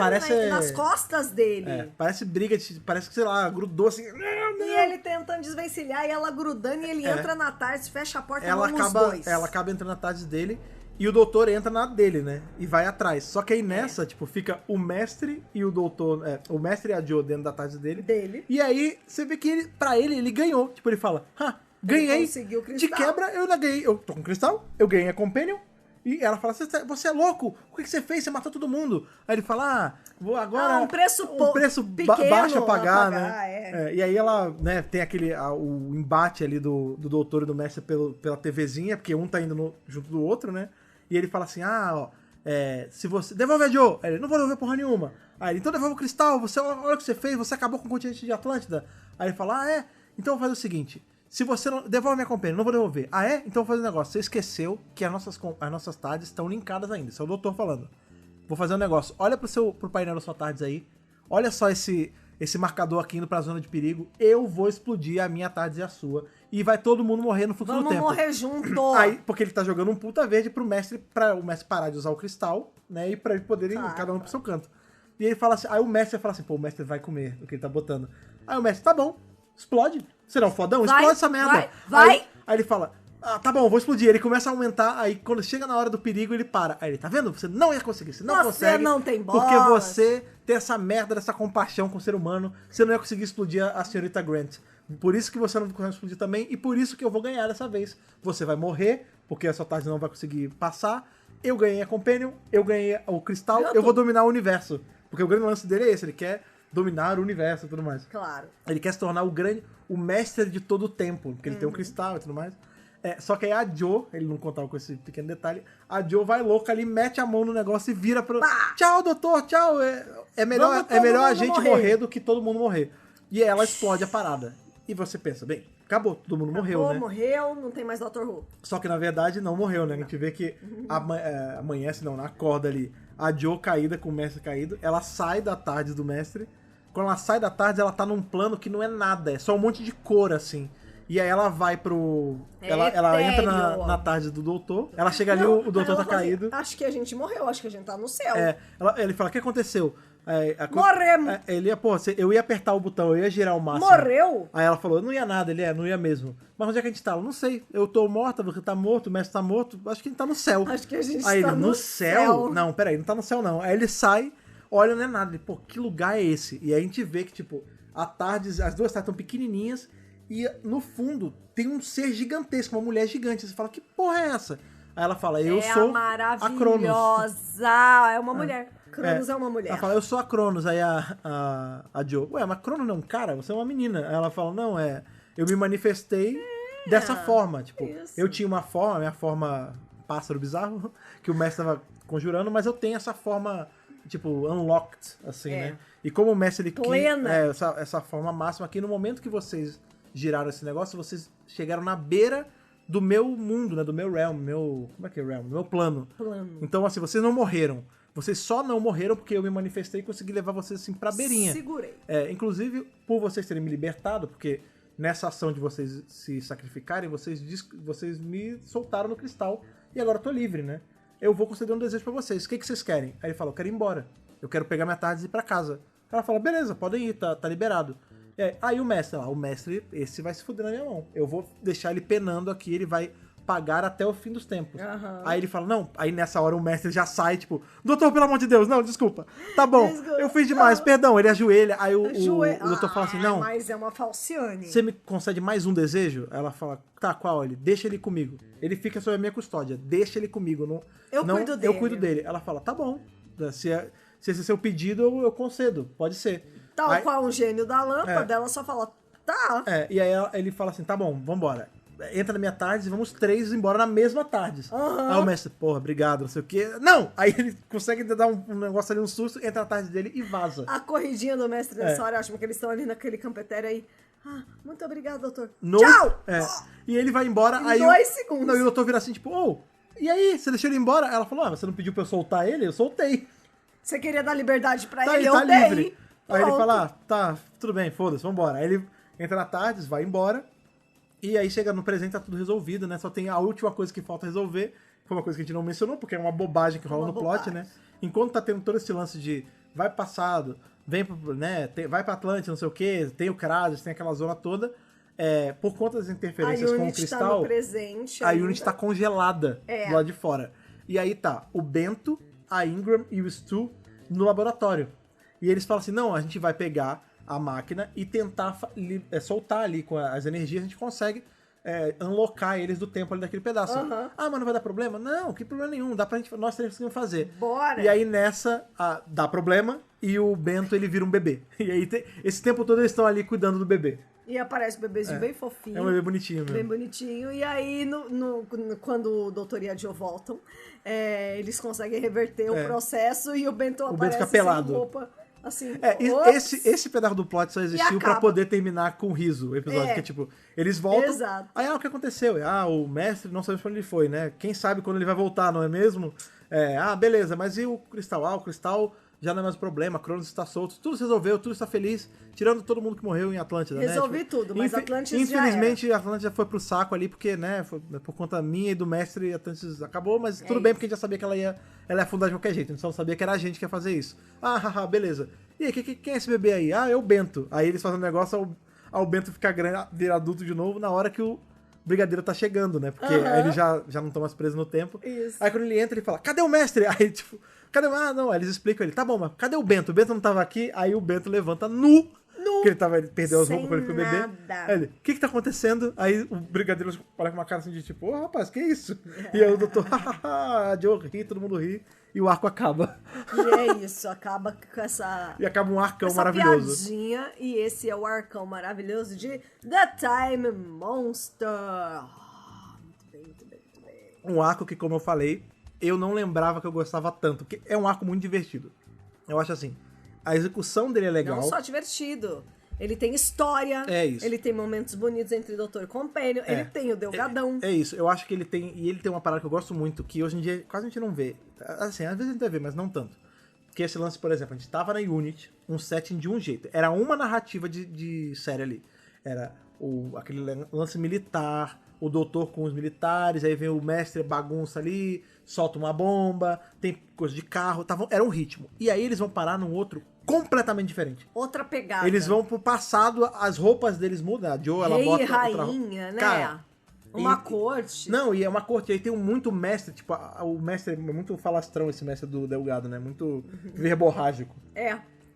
nas costas dele. Parece briga, parece que, sei lá, grudou assim... E ele tentando desvencilhar, e ela grudando, e ele entra na Tardes, fecha a porta e os dois. Ela acaba entrando na Tardes dele, E o doutor entra na dele, né? E vai atrás. Só que aí nessa, tipo, fica o mestre e o doutor... o mestre e a Joe dentro da tarde dele. E aí, você vê que ele, pra ele ganhou. Tipo, ele fala, ganhei. Ele conseguiu o cristal. De quebra, eu ainda ganhei. Eu tô com cristal, eu ganhei a Companion. E ela fala, você é louco? O que você fez? Você matou todo mundo. Aí ele fala, vou agora... um preço pequeno baixo a pagar, né? E aí ela, né, tem aquele... o embate ali do doutor e do mestre pela TVzinha, porque um tá indo junto do outro, né? E ele fala assim, se você... Devolve a Joe. Aí ele, não vou devolver porra nenhuma. Aí ele, então devolve o cristal, olha o que você fez, você acabou com o continente de Atlântida. Aí ele fala, então eu vou fazer o seguinte... Se você não... Devolve minha companhia, não vou devolver. Então vou fazer um negócio. Você esqueceu que as nossas tardes estão linkadas ainda. Isso é o doutor falando. Vou fazer um negócio. Olha pro painel da sua tardes aí. Olha só esse marcador aqui indo pra zona de perigo. Eu vou explodir a minha tardes e a sua. E vai todo mundo morrer no fluxo do tempo. Vamos morrer junto. Aí, porque ele tá jogando um puta verde pra o mestre parar de usar o cristal, né? E pra eles poderem ir cada um pro seu canto. E ele fala assim... Aí o mestre fala assim, pô, o mestre vai comer o que ele tá botando. Aí o mestre, tá bom, explode. Será um fodão? Explode essa merda. Vai. Aí ele fala, tá bom, vou explodir. Ele começa a aumentar, aí quando chega na hora do perigo, ele para. Aí ele, tá vendo? Você não ia conseguir, você não consegue. Você não tem bola. Porque você tem essa merda, dessa compaixão com o ser humano, você não ia conseguir explodir a senhorita Grant. Por isso que você não consegue explodir também, e por isso que eu vou ganhar dessa vez. Você vai morrer, porque a sua tarde não vai conseguir passar. Eu ganhei a Companion, eu ganhei o cristal, eu vou dominar o universo. Porque o grande lance dele é esse, ele quer dominar o universo e tudo mais. Claro. Ele quer se tornar o mestre de todo o tempo, porque ele tem um cristal e tudo mais. Só que aí a Joe, ele não contava com esse pequeno detalhe, a Joe vai louca ali, mete a mão no negócio e vira pro... Tchau, doutor, tchau. É melhor a gente morrer do que todo mundo morrer. E ela explode a parada. E você pensa, bem, acabou, todo mundo morreu, né? Morreu, não tem mais Dr. Who. Só que na verdade não morreu, né? A gente vê que amanhece, acorda ali, a Joe caída, com o mestre caído, ela sai da tarde do mestre. Quando ela sai da tarde, ela tá num plano que não é nada, é só um monte de cor, assim. E aí ela vai pro... Ela entra na tarde do doutor, ela chega ali, o doutor tá caído. Acho que a gente morreu, acho que a gente tá no céu. Ele fala, o que aconteceu? Morremos! Eu ia apertar o botão, eu ia girar o máximo. Morreu? Aí ela falou, não ia nada, não ia mesmo. Mas onde é que a gente tá? Eu não sei, eu tô morta, você tá morto, o mestre tá morto, acho que a gente tá no céu. Acho que a gente aí tá ele, no céu? Não, peraí, não tá no céu não. Aí ele sai, olha, não é nada. Ele, pô, que lugar é esse? E aí a gente vê que, tipo, as duas tardes estão pequenininhas e no fundo tem um ser gigantesco, uma mulher gigante. Você fala, que porra é essa? Aí ela fala, eu sou a Cronos. É uma mulher. Cronos é uma mulher. Ela fala, eu sou a Cronos. Aí a Joe, ué, mas Cronos não é um cara? Você é uma menina. Aí ela fala, não, eu me manifestei dessa forma. Tipo, eu tinha uma forma, minha forma pássaro bizarro, que o mestre tava conjurando, mas eu tenho essa forma... tipo, unlocked, assim, né? E como o mestre, ele quis essa forma máxima aqui, no momento que vocês giraram esse negócio, vocês chegaram na beira do meu mundo, né? Do meu realm, como é que é realm? Do meu plano. Então, assim, vocês não morreram. Vocês só não morreram porque eu me manifestei e consegui levar vocês, assim, pra beirinha. Segurei. Inclusive, por vocês terem me libertado, porque nessa ação de vocês se sacrificarem, vocês me soltaram no cristal e agora eu tô livre, né? Eu vou conceder um desejo pra vocês. O que vocês querem? Aí ele fala, eu quero ir embora. Eu quero pegar minha tarde e ir pra casa. Ela fala, beleza, podem ir, tá liberado. Aí o mestre, esse vai se fuder na minha mão. Eu vou deixar ele penando aqui, ele vai pagar até o fim dos tempos. Aí ele fala, não. Aí nessa hora o mestre já sai, tipo, doutor, pelo amor de Deus, não, desculpa. Tá bom, eu fiz demais, perdão. Ele ajoelha, aí o doutor fala assim, não. Mas é uma falciane. Você me concede mais um desejo? Ela fala, tá, qual? Ele, deixa ele comigo. Ele fica sob a minha custódia, deixa ele comigo. Eu cuido dele. Ela fala, tá bom. Se esse é seu pedido, eu concedo, pode ser. Tal qual um gênio da lâmpada, ela só fala, tá. E aí ele fala assim, tá bom, vambora. Entra na minha tarde e vamos 3 embora na mesma tarde. Aí o mestre, porra, obrigado, não sei o quê. Não! Aí ele consegue dar um negócio ali, um susto, entra na tarde dele e vaza. A corridinha do mestre nessa hora, acho que eles estão ali naquele campetério aí. Muito obrigado, doutor. Tchau! E ele vai embora, em 2 segundos. Não, e o doutor vira assim, tipo, e aí, você deixou ele embora? Ela falou, você não pediu pra eu soltar ele? Eu soltei. Você queria dar liberdade pra ele? Eu dei. Livre. Aí ele fala, tá, tudo bem, foda-se, vambora. Aí ele entra na tarde, vai embora. E aí chega no presente, tá tudo resolvido, né? Só tem a última coisa que falta resolver. Foi uma coisa que a gente não mencionou, porque é uma bobagem que rola no plot, né? Enquanto tá tendo todo esse lance de vai pro passado, vem pro, né? Vai pra Atlântida, não sei o quê, tem o Kratos, tem aquela zona toda. Por conta das interferências com o cristal, tá no presente a Unity tá congelada do lado de fora. E aí tá o Bento, a Ingram e o Stu no laboratório. E eles falam assim, não, a gente vai pegar a máquina e tentar soltar ali com as energias, a gente consegue unlockar eles do tempo ali daquele pedaço. Ah, mas não vai dar problema? Não, que problema nenhum, dá pra gente, nós conseguimos fazer. Bora! E aí nessa, dá problema e o Bento ele vira um bebê. E aí esse tempo todo eles estão ali cuidando do bebê. E aparece o bebezinho bem fofinho. É um bebê bonitinho mesmo. Bem bonitinho. E aí, quando o doutor e a Jo voltam, eles conseguem reverter o processo e o Bento aparece fica pelado. sem roupa. Assim, esse pedaço do plot só existiu pra poder terminar com riso o episódio. Que é tipo, eles voltam. Exato. Aí, o que aconteceu? O mestre não sabe pra onde ele foi, né? Quem sabe quando ele vai voltar, não é mesmo? Beleza, mas e o Cristal? O Cristal já não é mais um problema, Cronos está solto, tudo se resolveu, tudo está feliz, tirando todo mundo que morreu em Atlântida, Resolvi né? tudo, mas Atlantis infelizmente, já a Atlântida foi pro saco ali, porque, né, foi por conta minha e do mestre, Atlantis acabou, mas tudo bem, porque a gente já sabia que ela ia afundar de qualquer jeito, a gente só sabia que era a gente que ia fazer isso. Beleza. E aí, quem é esse bebê aí? É o Bento. Aí eles fazem um negócio, o Bento fica virar adulto de novo na hora que o Brigadeiro tá chegando, né? Porque aí ele já não estão mais presos no tempo. Isso. Aí quando ele entra, ele fala, cadê o mestre? Aí, tipo, cadê o... não, aí eles explicam ele, tá bom, mas cadê o Bento? O Bento não tava aqui, aí o Bento levanta nu, que ele perdeu as roupas quando ele foi beber. Aí ele, o que tá acontecendo? Aí o Brigadeiro olha com uma cara assim de tipo, rapaz, que isso? E aí o doutor, a Joe ri, todo mundo ri, e o arco acaba. E é isso, acaba com essa... E acaba um arcão maravilhoso. Piadinha, e esse é o arcão maravilhoso de The Time Monster. Muito bem, muito bem, muito bem. Um arco que, como eu falei, eu não lembrava que eu gostava tanto, porque é um arco muito divertido. Eu acho assim, a execução dele é legal. Não só divertido. Ele tem história. É isso. Ele tem momentos bonitos entre Doutor e Companion. Ele tem o Delgadão. É isso. Eu acho que ele tem... E ele tem uma parada que eu gosto muito, que hoje em dia quase a gente não vê. Assim, às vezes a gente vê, mas não tanto. Que esse lance, por exemplo, a gente tava na Unity, um setting de um jeito. Era uma narrativa de série ali. Era aquele lance militar, o doutor com os militares, aí vem o mestre bagunça ali, solta uma bomba, tem coisa de carro, era um ritmo. E aí eles vão parar num outro completamente diferente. Outra pegada. Eles vão pro passado, as roupas deles mudam. A Joe, ela bota... Rei e rainha, né? Cara, uma corte. Não, e é uma corte. Aí tem muito mestre, tipo, o mestre é muito falastrão, esse mestre do Delgado, né? Muito verborrágico.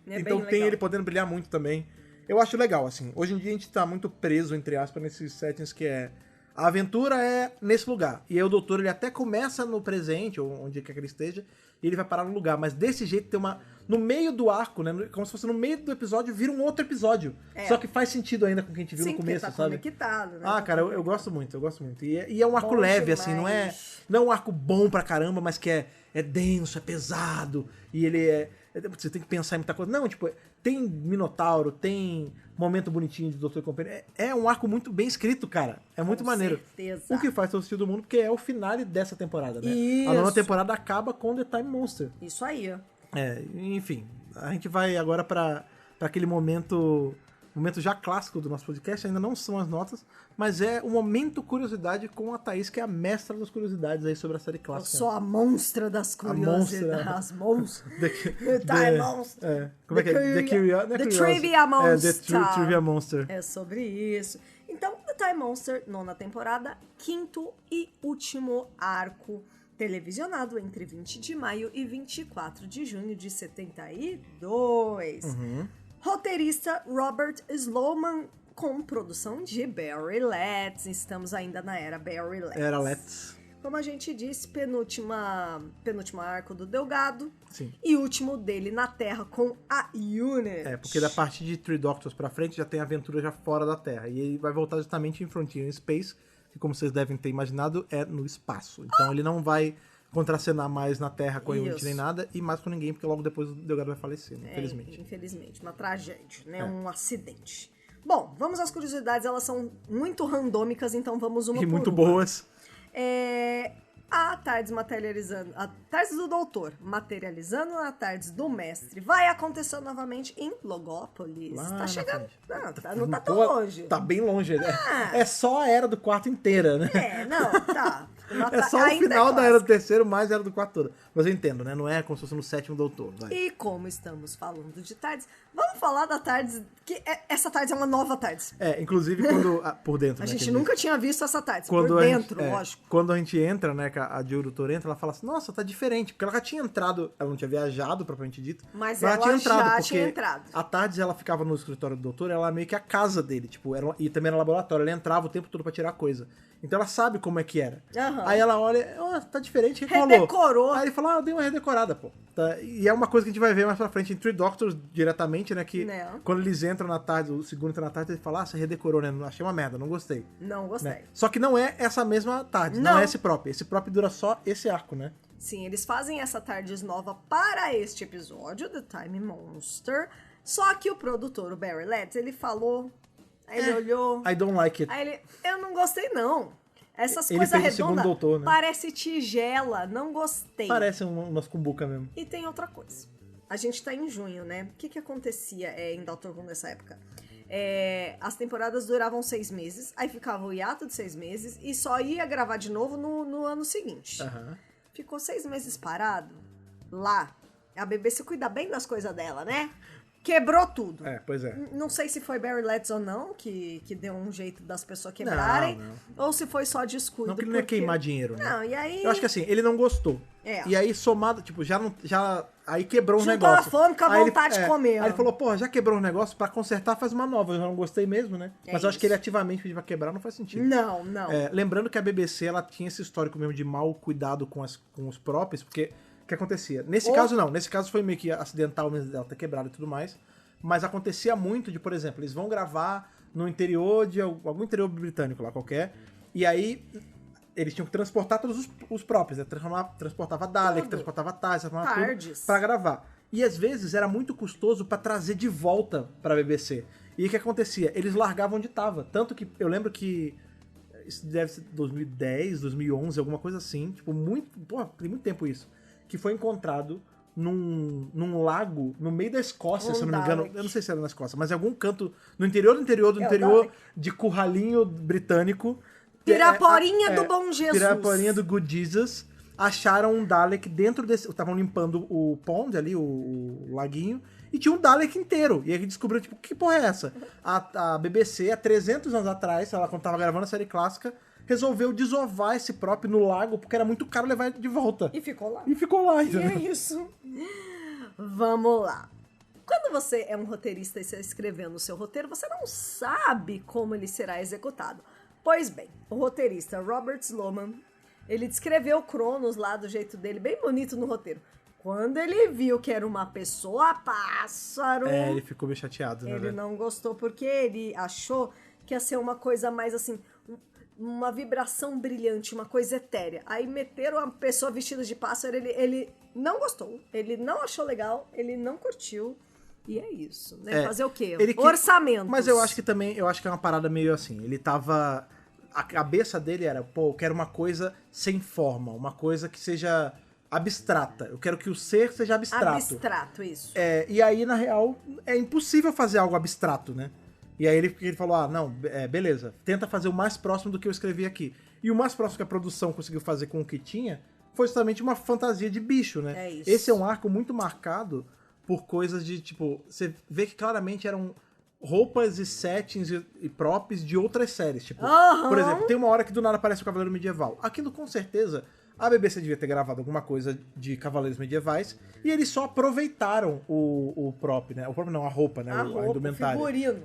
Então bem tem legal. ele podendo brilhar muito também. Eu acho legal, assim. Hoje em dia a gente tá muito preso, entre aspas, nesses settings que a aventura é nesse lugar. E aí o doutor, ele até começa no presente, ou onde quer que ele esteja, e ele vai parar no lugar. Mas desse jeito tem uma... No meio do arco, né? Como se fosse no meio do episódio, vira um outro episódio. Só que faz sentido ainda com o que a gente viu no começo, tá sabe? Conectado, né? Cara, eu gosto muito, eu gosto muito. E é um arco Bom leve, demais. assim, não é um arco bom pra caramba, mas que é denso, é pesado, e ele você tem que pensar em muita coisa. Não, tipo, tem Minotauro, tem momento bonitinho de Doutor e Companhia. É um arco muito bem escrito, cara. É muito maneiro. Certeza. O que faz todo sentido do mundo, porque é o final dessa temporada, né? Isso. A nova temporada acaba com The Time Monster. Isso aí. Enfim, a gente vai agora pra aquele momento já clássico do nosso podcast, ainda não são as notas, mas é o momento curiosidade com a Thaís, que é a mestra das curiosidades aí sobre a série clássica. Eu sou a monstra das curiosidades. As monstras. The Time Monster. Como é que é? The Trivia Monster. The Trivia Monster. É sobre isso. Então, The Time Monster, 9ª temporada, 5º e último arco televisionado entre 20 de maio e 24 de junho de 72. Roteirista Robert Sloman, com produção de Barry Letts. Estamos ainda na era Barry Letts. Era Letts. Como a gente disse, penúltimo arco do Delgado. Sim. E último dele na Terra com a Unity. Porque da parte de Three Doctors pra frente já tem aventura já fora da Terra. E ele vai voltar justamente em Frontier in Space, que como vocês devem ter imaginado, é no espaço. Então ele não vai contracenar mais na Terra com a Unity nem nada, e mais com ninguém, porque logo depois o Delgado vai falecer, né? Infelizmente. Infelizmente, uma tragédia, né? Um acidente. Bom, vamos às curiosidades, elas são muito randômicas, então vamos uma por muito uma. boas. A TARDIS materializando... A TARDIS do Doutor materializando na TARDIS do Mestre vai acontecer novamente em Logópolis. Lá Tá chegando. frente. Não tá tão longe. Tá bem longe. É só a Era do Quarto inteira, né? Tá. É só o final da Era do Terceiro, mais Era do Quarto toda. Mas eu entendo, né? Não é como se fosse no Sétimo Doutor. Vai. E como estamos falando de TARDIS, vamos falar da TARDIS, que essa TARDIS é uma nova TARDIS. Inclusive quando... por dentro, A né? gente nunca tinha visto essa TARDIS, quando por dentro, lógico. Quando a gente entra, né, que a Jill Doutor entra, ela fala assim, nossa, tá diferente. Porque ela já tinha entrado, ela não tinha viajado, propriamente dito. Mas ela já tinha entrado. A TARDIS, ela ficava no escritório do doutor, ela meio que a casa dele, tipo, e também era laboratório, ela entrava o tempo todo pra tirar coisa. Então ela sabe como é que era. Uhum. Aí ela olha, tá diferente, o que redecorou. Aí ele fala, eu dei uma redecorada, pô. Tá? E é uma coisa que a gente vai ver mais pra frente em Three Doctors diretamente, né, que quando eles entram na TARDIS, o segundo entra na TARDIS, ele fala, você redecorou, né, achei uma merda, não gostei. Não gostei. Né? Só que não é essa mesma TARDIS, não é esse próprio. Esse próprio dura só esse arco, né? Sim, eles fazem essa TARDIS nova para este episódio, The Time Monster. Só que o produtor, o Barry Letts, ele falou... Aí ele olhou... I don't like it. Aí ele... Eu não gostei, não. Essas ele coisas fez redondas doutor, né? parece tigela. Não gostei. Parece umas cumbuca mesmo. E tem outra coisa. A gente tá em junho, né? O que acontecia em Doctor Who nessa época? As temporadas duravam 6 meses, aí ficava o hiato de 6 meses e só ia gravar de novo no ano seguinte. Uhum. Ficou 6 meses parado lá. A BBC cuida bem das coisas dela, né? Quebrou tudo. Pois é. Não sei se foi Barry Letts ou não, que deu um jeito das pessoas quebrarem. Não. Ou se foi só descuido. Não, que ele não ia queimar dinheiro, né? Não, e aí... Eu acho que assim, ele não gostou. E aí, somado, tipo, aí quebrou um juntou negócio. A fome com a vontade de comer. Aí ele falou, porra, já quebrou um negócio, pra consertar faz uma nova. Eu já não gostei mesmo, né? Mas eu acho que ele ativamente pediu pra quebrar, não faz sentido. Não. Lembrando que a BBC, ela tinha esse histórico mesmo de mau cuidado com os próprios, porque o que acontecia? Nesse caso, não. Nesse caso foi meio que acidental mesmo dela ter quebrado e tudo mais. Mas acontecia muito de, por exemplo, eles vão gravar no interior de algum interior britânico lá qualquer, e aí eles tinham que transportar todos os próprios, né? Transportava Dalek, transportava TARDIS, transportava tudo pra gravar. E às vezes era muito custoso pra trazer de volta pra BBC. E o que acontecia? Eles largavam onde tava. Tanto que eu lembro que isso deve ser 2010, 2011, alguma coisa assim, tipo, tem muito tempo isso, que foi encontrado num lago no meio da Escócia, se eu não me engano. Eu não sei se era na Escócia, mas em algum canto no interior de Curralinho britânico. Piraporinha do Bom Jesus. Piraporinha do Good Jesus. Acharam um Dalek dentro desse... Estavam limpando o pond ali, o laguinho, e tinha um Dalek inteiro. E aí descobriram, tipo, que porra é essa? A BBC, há 300 anos atrás, ela quando tava gravando a série clássica, resolveu desovar esse próprio no lago, porque era muito caro levar ele de volta. E ficou lá. Entendeu? E é isso. Vamos lá. Quando você é um roteirista e você escrevendo o seu roteiro, você não sabe como ele será executado. Pois bem, o roteirista Robert Sloman, ele descreveu Cronos lá do jeito dele, bem bonito no roteiro. Quando ele viu que era uma pessoa pássaro... ele ficou bem chateado, né? Ele não gostou porque ele achou que ia ser uma coisa mais assim... uma vibração brilhante, uma coisa etérea. Aí meteram uma pessoa vestida de pássaro, ele não gostou, ele não achou legal, ele não curtiu. E é isso, né? Fazer o quê? Orçamento. Mas eu acho que é uma parada meio assim, ele tava... A cabeça dele era, eu quero uma coisa sem forma, uma coisa que seja abstrata. Eu quero que o ser seja abstrato. Abstrato, isso. E aí, na real, é impossível fazer algo abstrato, né? E aí ele falou, beleza, tenta fazer o mais próximo do que eu escrevi aqui. E o mais próximo que a produção conseguiu fazer com o que tinha foi justamente uma fantasia de bicho, né? É isso. Esse é um arco muito marcado por coisas de, tipo, você vê que claramente eram roupas e settings e props de outras séries. Tipo, por exemplo, tem uma hora que do nada aparece o Cavaleiro Medieval. Aquilo, com certeza, a BBC devia ter gravado alguma coisa de Cavaleiros Medievais e eles só aproveitaram o prop, né? O prop não, a roupa, né? A indumentária. O figurino.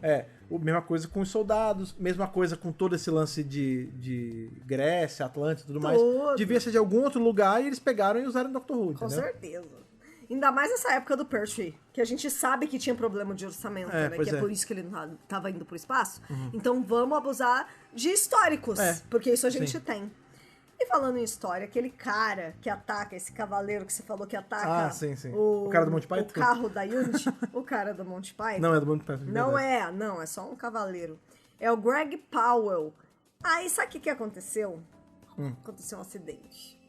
Mesma coisa com os soldados, mesma coisa com todo esse lance de Grécia, Atlântida e tudo mais. Devia ser de algum outro lugar e eles pegaram e usaram no Doctor Who, entendeu? Com certeza. Ainda mais nessa época do Pertwee, que a gente sabe que tinha problema de orçamento, né? Que é por isso que ele não tava indo pro espaço. Então vamos abusar de históricos, porque isso a gente tem. E falando em história, aquele cara que ataca, esse cavaleiro que você falou que ataca... Sim. O cara do Monty Python? O carro da Unity. O cara do Monty Python. Não, é do Monty Python. Não, é só um cavaleiro. É o Greg Powell. Aí, sabe o que aconteceu? Aconteceu um acidente.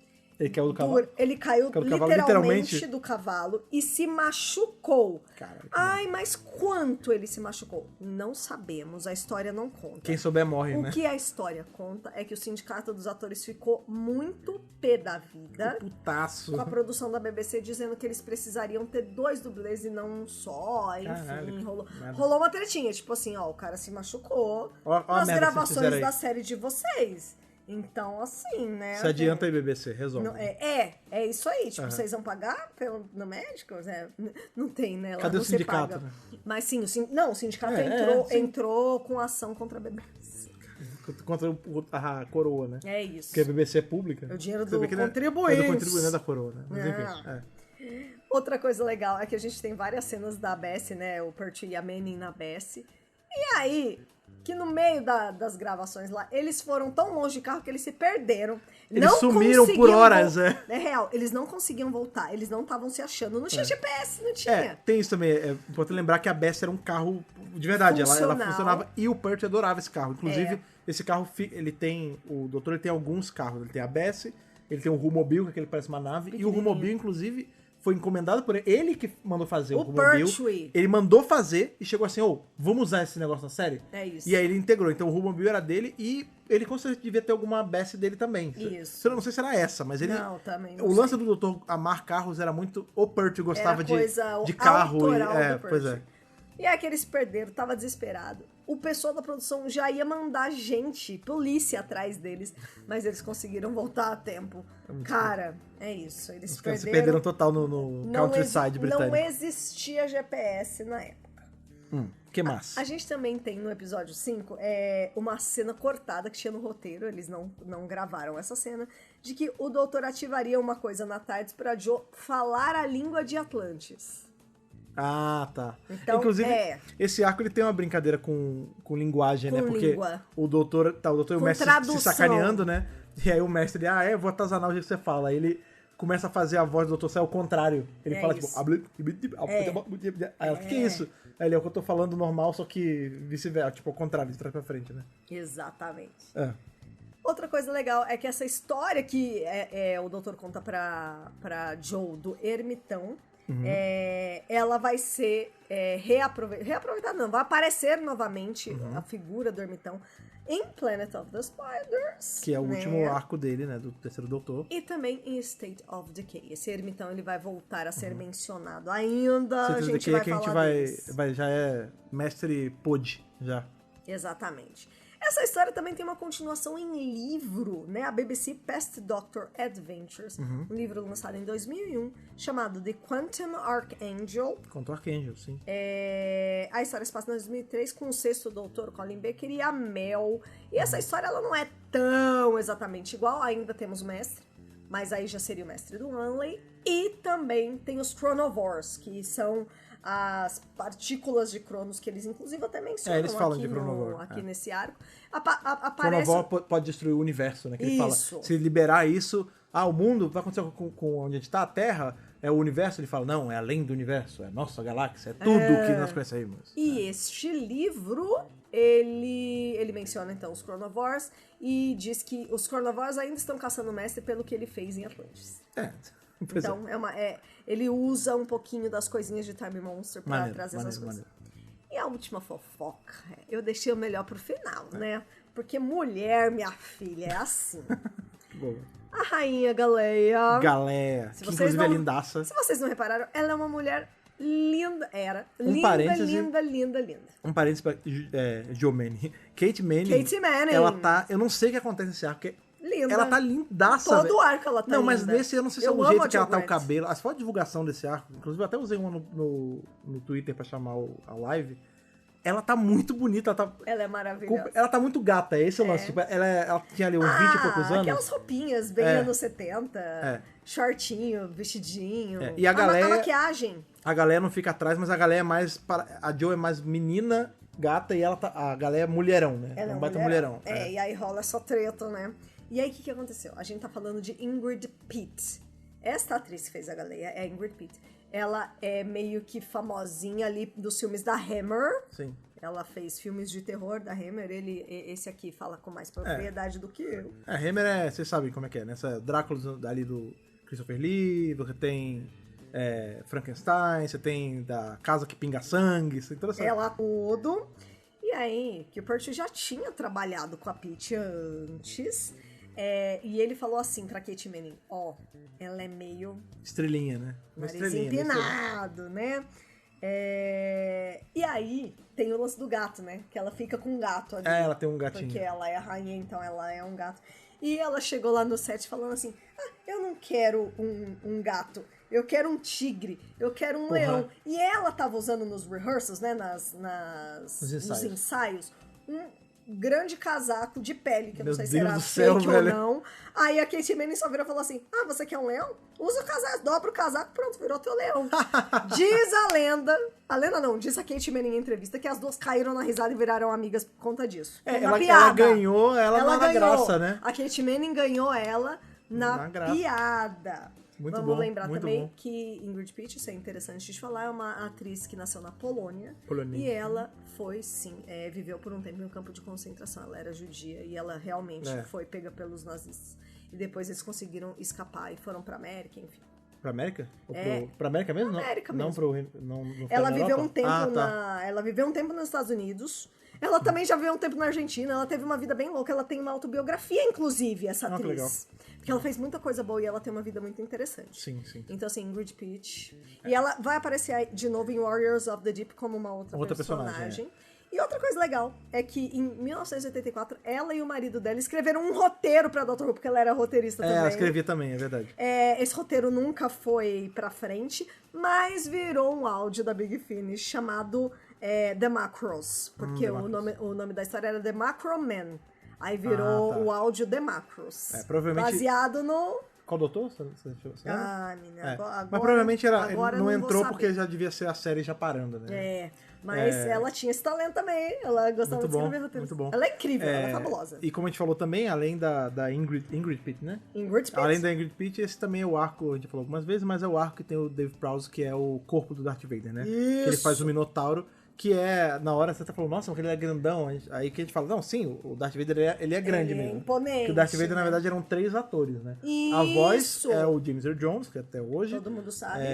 Ele caiu do cavalo? Ele caiu Caiu do cavalo, literalmente do cavalo e se machucou. Caraca, Ai, mas quanto ele se machucou? Não sabemos, a história não conta. quem souber morre, O né? que a história conta é que o sindicato dos atores ficou muito pé da vida Putaço. com a produção da BBC, dizendo que eles precisariam ter 2 dublês e não um só, enfim, Caralho, rolou uma tretinha, tipo assim, ó, o cara se machucou Ó a nas merda que vocês gravações fizeram aí. da série de vocês. Então, assim, né? Se adianta aí, BBC, resolve. Não, é isso aí. Tipo, vocês vão pagar no médico? Não tem, né? Lá Cadê não o se sindicato, paga. né? Mas sim, o sindicato sim. entrou com ação contra a BBC. Contra a coroa, né? É isso. Porque a BBC é pública. É o dinheiro Você do vê que contribuinte. É do contribuinte, não é da coroa, né? Mas Ah. enfim, Outra coisa legal é que a gente tem várias cenas da Bessie, né? O Pertwee e a Manning na Bessie. E aí, que no meio das gravações lá, eles foram tão longe de carro que eles se perderam. Eles não sumiram por conseguiam horas, É real, eles não conseguiam voltar. Eles não estavam se achando. Não tinha GPS, não tinha. tem isso também. É importante lembrar que a Bessie era um carro de verdade. Ela Funcional. funcionava e o Pertwee adorava esse carro. Inclusive, É. esse carro, ele tem... O doutor ele tem alguns carros. Ele tem a Bessie, ele tem o Rumobil, que é aquele que parece uma nave. E o Rumobil, inclusive, foi encomendado por ele. Ele que mandou fazer o Rumobil. Pertwee. Ele mandou fazer e chegou assim, vamos usar esse negócio na série? É isso. E aí ele integrou. Então o Rumobil era dele e ele com certeza devia ter alguma Bessie dele também. Isso. Eu não sei se era essa, mas ele... Não, também não O lance sei. do doutor amar carros era muito... O Pertwee gostava Era coisa de carro. autoral E, do pois é. Pertwee. E aí que eles perderam, tava desesperado. O pessoal da produção já ia mandar gente, polícia atrás deles, mas eles conseguiram voltar a tempo. Cara, é isso. Eles Os caras se perderam. perderam total no countryside britânico. Não existia GPS na época. Que massa. A gente também tem no episódio 5 uma cena cortada que tinha no roteiro, eles não gravaram essa cena, de que o doutor ativaria uma coisa na TARDIS pra Joe falar a língua de Atlantis. Ah, tá. Então, Inclusive, esse arco ele tem uma brincadeira com linguagem, né? Porque o doutor e o mestre tradução. se sacaneando, né? E aí o mestre, eu vou atazanar o jeito que você fala. Aí ele começa a fazer a voz do doutor sair ao contrário. Ele fala, isso. tipo... Aí ela, que isso? Aí ele, é o que eu tô falando normal, só que vice-versa. Tipo, ao contrário, de trás pra frente, né? Exatamente. É. Outra coisa legal é que essa história que o doutor conta pra Joe do ermitão, ela vai ser reaproveitada, não, vai aparecer novamente a figura do ermitão em Planet of the Spiders. Que é o último arco dele, né? Do terceiro doutor. E também em State of Decay. Esse ermitão ele vai voltar a ser mencionado ainda. State of Decay é que a gente deles. já é mestre pod, já. Exatamente. Essa história também tem uma continuação em livro, né? A BBC Past Doctor Adventures, um livro lançado em 2001, chamado The Quantum Archangel. Quantum Archangel, sim. A história se passa em 2003 com o sexto doutor Colin Baker e a Mel. E essa história ela não é tão exatamente igual, ainda temos o mestre, mas aí já seria o mestre do Wanley. E também tem os Chronovores, que são as partículas de Cronos, que eles inclusive até mencionam eles falam de Chronovore, aqui nesse arco. Aparece... Chronovore pode destruir o universo, né? Que ele fala, se liberar isso, o mundo vai acontecer com onde a gente tá, a Terra, é o universo. Ele fala, não, é além do universo, é nossa galáxia, é tudo que nós conhecemos. E este livro, ele menciona então os Chronovores e diz que os Chronovores ainda estão caçando o mestre pelo que ele fez em Atlantis. Então, ele usa um pouquinho das coisinhas de Time Monster pra trazer essas coisas. E a última fofoca, eu deixei o melhor pro final, né? Porque mulher, minha filha, é assim. Boa. A rainha Galeia. Que inclusive é lindaça. Se vocês não repararam, ela é uma mulher linda. Linda. Um parênteses pra Joe Manning. Kate Manning. Ela tá... Eu não sei o que acontece nesse arco, porque... Linda. Ela tá lindaça. Todo arco ela tá linda. Não, mas nesse eu não sei se é o jeito que ela tá o cabelo. As fotos de divulgação desse arco, inclusive eu até usei uma no Twitter pra chamar a live. Ela tá muito bonita. Ela é maravilhosa. Ela tá muito gata, esse é o lance. Tipo, ela tinha ali uns 20 e poucos anos. Aquelas roupinhas bem anos 70. Shortinho, vestidinho. E a galera... A maquiagem. A galera não fica atrás, mas a galera é mais... A Joe é mais menina, gata, e a galera é mulherão, né? Ela é um baita mulherão. E aí rola essa treta, né? E aí, o que aconteceu? A gente tá falando de Ingrid Pitt. Esta atriz que fez a Galeia é a Ingrid Pitt. Ela é meio que famosinha ali dos filmes da Hammer. Sim. ela fez filmes de terror da Hammer, esse aqui fala com mais propriedade do que eu. A Hammer vocês sabem como é que é, né? Essa Drácula ali do Christopher Lee, você tem Frankenstein, você tem da Casa que Pinga Sangue, você tem toda essa... Ela tudo. E aí, que o Pertwee já tinha trabalhado com a Peach antes, e ele falou assim pra Kate Manning, ela é meio... Estrelinha, né? Uma nariz estrelinha. empinado, né? E aí, tem o lance do gato, né? Que ela fica com um gato ali. Ela tem um gatinho. Porque ela é a rainha, então ela é um gato. E ela chegou lá no set falando assim, eu não quero um gato, eu quero um tigre, eu quero um leão. E ela tava usando nos rehearsals, né? Nos ensaios, um grande casaco de pele, que eu não sei se era fake ou não. Aí a Kate Manning só virou e falou assim, você quer um leão? Usa o casaco, dobra o casaco, pronto, virou teu leão. Diz a lenda não, diz a Kate Manning em entrevista que as duas caíram na risada e viraram amigas por conta disso. Ela ganhou na graça, né? A Kate Manning ganhou ela na piada. Vamos lembrar também que Ingrid Pitt, isso é interessante de falar, é uma atriz que nasceu na Polônia. E ela foi, sim, viveu por um tempo em um campo de concentração. Ela era judia e ela realmente foi pega pelos nazistas. E depois eles conseguiram escapar e foram pra América, enfim. Pra América? Pra América mesmo? Pra América mesmo. Não ela viveu um tempo ela viveu um tempo nos Estados Unidos. Ela também já viveu um tempo na Argentina. Ela teve uma vida bem louca. Ela tem uma autobiografia, inclusive, essa atriz. Legal. Porque ela fez muita coisa boa e ela tem uma vida muito interessante. Sim. Então, assim, Ingrid Pitt. E ela vai aparecer de novo em Warriors of the Deep como uma outra personagem. E outra coisa legal é que em 1984, ela e o marido dela escreveram um roteiro pra Dr. Who, porque ela era roteirista também. Ela escrevia também, é verdade. Esse roteiro nunca foi pra frente, mas virou um áudio da Big Finish chamado The Macros, porque o nome da história era The Macro Man. Aí virou o áudio The Macros. Provavelmente... Baseado no... Qual doutor? Você menina, agora, mas provavelmente não não entrou porque já devia ser a série já parando, né? Mas ela tinha esse talento também. Ela gostava de escrever roteiros. Muito bom. Ela é incrível, ela é fabulosa. E como a gente falou também, além da Ingrid Pitt, né? Ingrid Pitt. Além da Ingrid Pitt, esse também é o arco, a gente falou algumas vezes, mas é o arco que tem o Dave Prowse, que é o corpo do Darth Vader, né? Isso. Que ele faz o Minotauro, que na hora você tá falando, nossa, porque ele é grandão. Aí que a gente fala, não, sim, o Darth Vader ele é grande mesmo. Imponente. Porque o Darth Vader, na verdade, eram 3 atores, né? Isso. A voz é o James Earl Jones, que até hoje. Todo mundo sabe.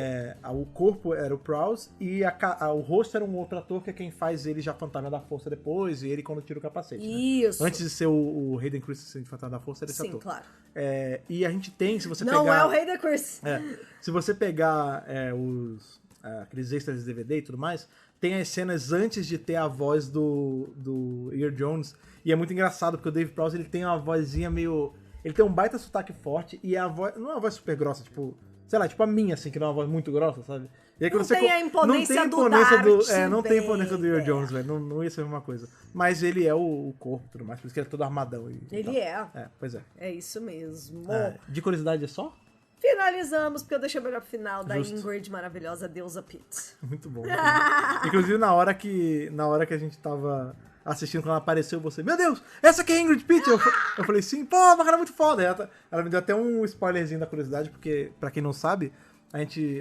O corpo era o Prowse e o rosto era um outro ator, que é quem faz ele já Fantasma da Força depois, e ele quando tira o capacete. Isso. Né? Antes de ser o Hayden Christensen de Fantasma da Força, era esse ator. Sim, claro. E a gente tem, se você Não pegar... é o Hayden Christensen. Se você pegar aqueles extras de DVD e tudo mais, tem as cenas antes de ter a voz do Earl Jones, e é muito engraçado, porque o Dave Prowse, ele tem uma vozinha meio... Ele tem um baita sotaque forte, e a voz... Não é uma voz super grossa, tipo... Sei lá, tipo a minha, assim, que não é uma voz muito grossa, sabe? E aí, não tem a imponência do Darth não tem a imponência do Earl Jones, velho. Não ia ser a mesma coisa. Mas ele é o corpo e tudo mais, por isso que ele é todo armadão. Ele é. Pois é. É isso mesmo. De curiosidade é só? Finalizamos, porque eu deixei melhor pro final da Ingrid maravilhosa Deusa Pitt. Muito bom. Inclusive, na hora que a gente tava assistindo, quando ela apareceu, você, meu Deus, essa aqui é a Ingrid Pitt? Eu falei, sim, pô, uma cara muito foda. Ela me deu até um spoilerzinho da curiosidade, porque, pra quem não sabe,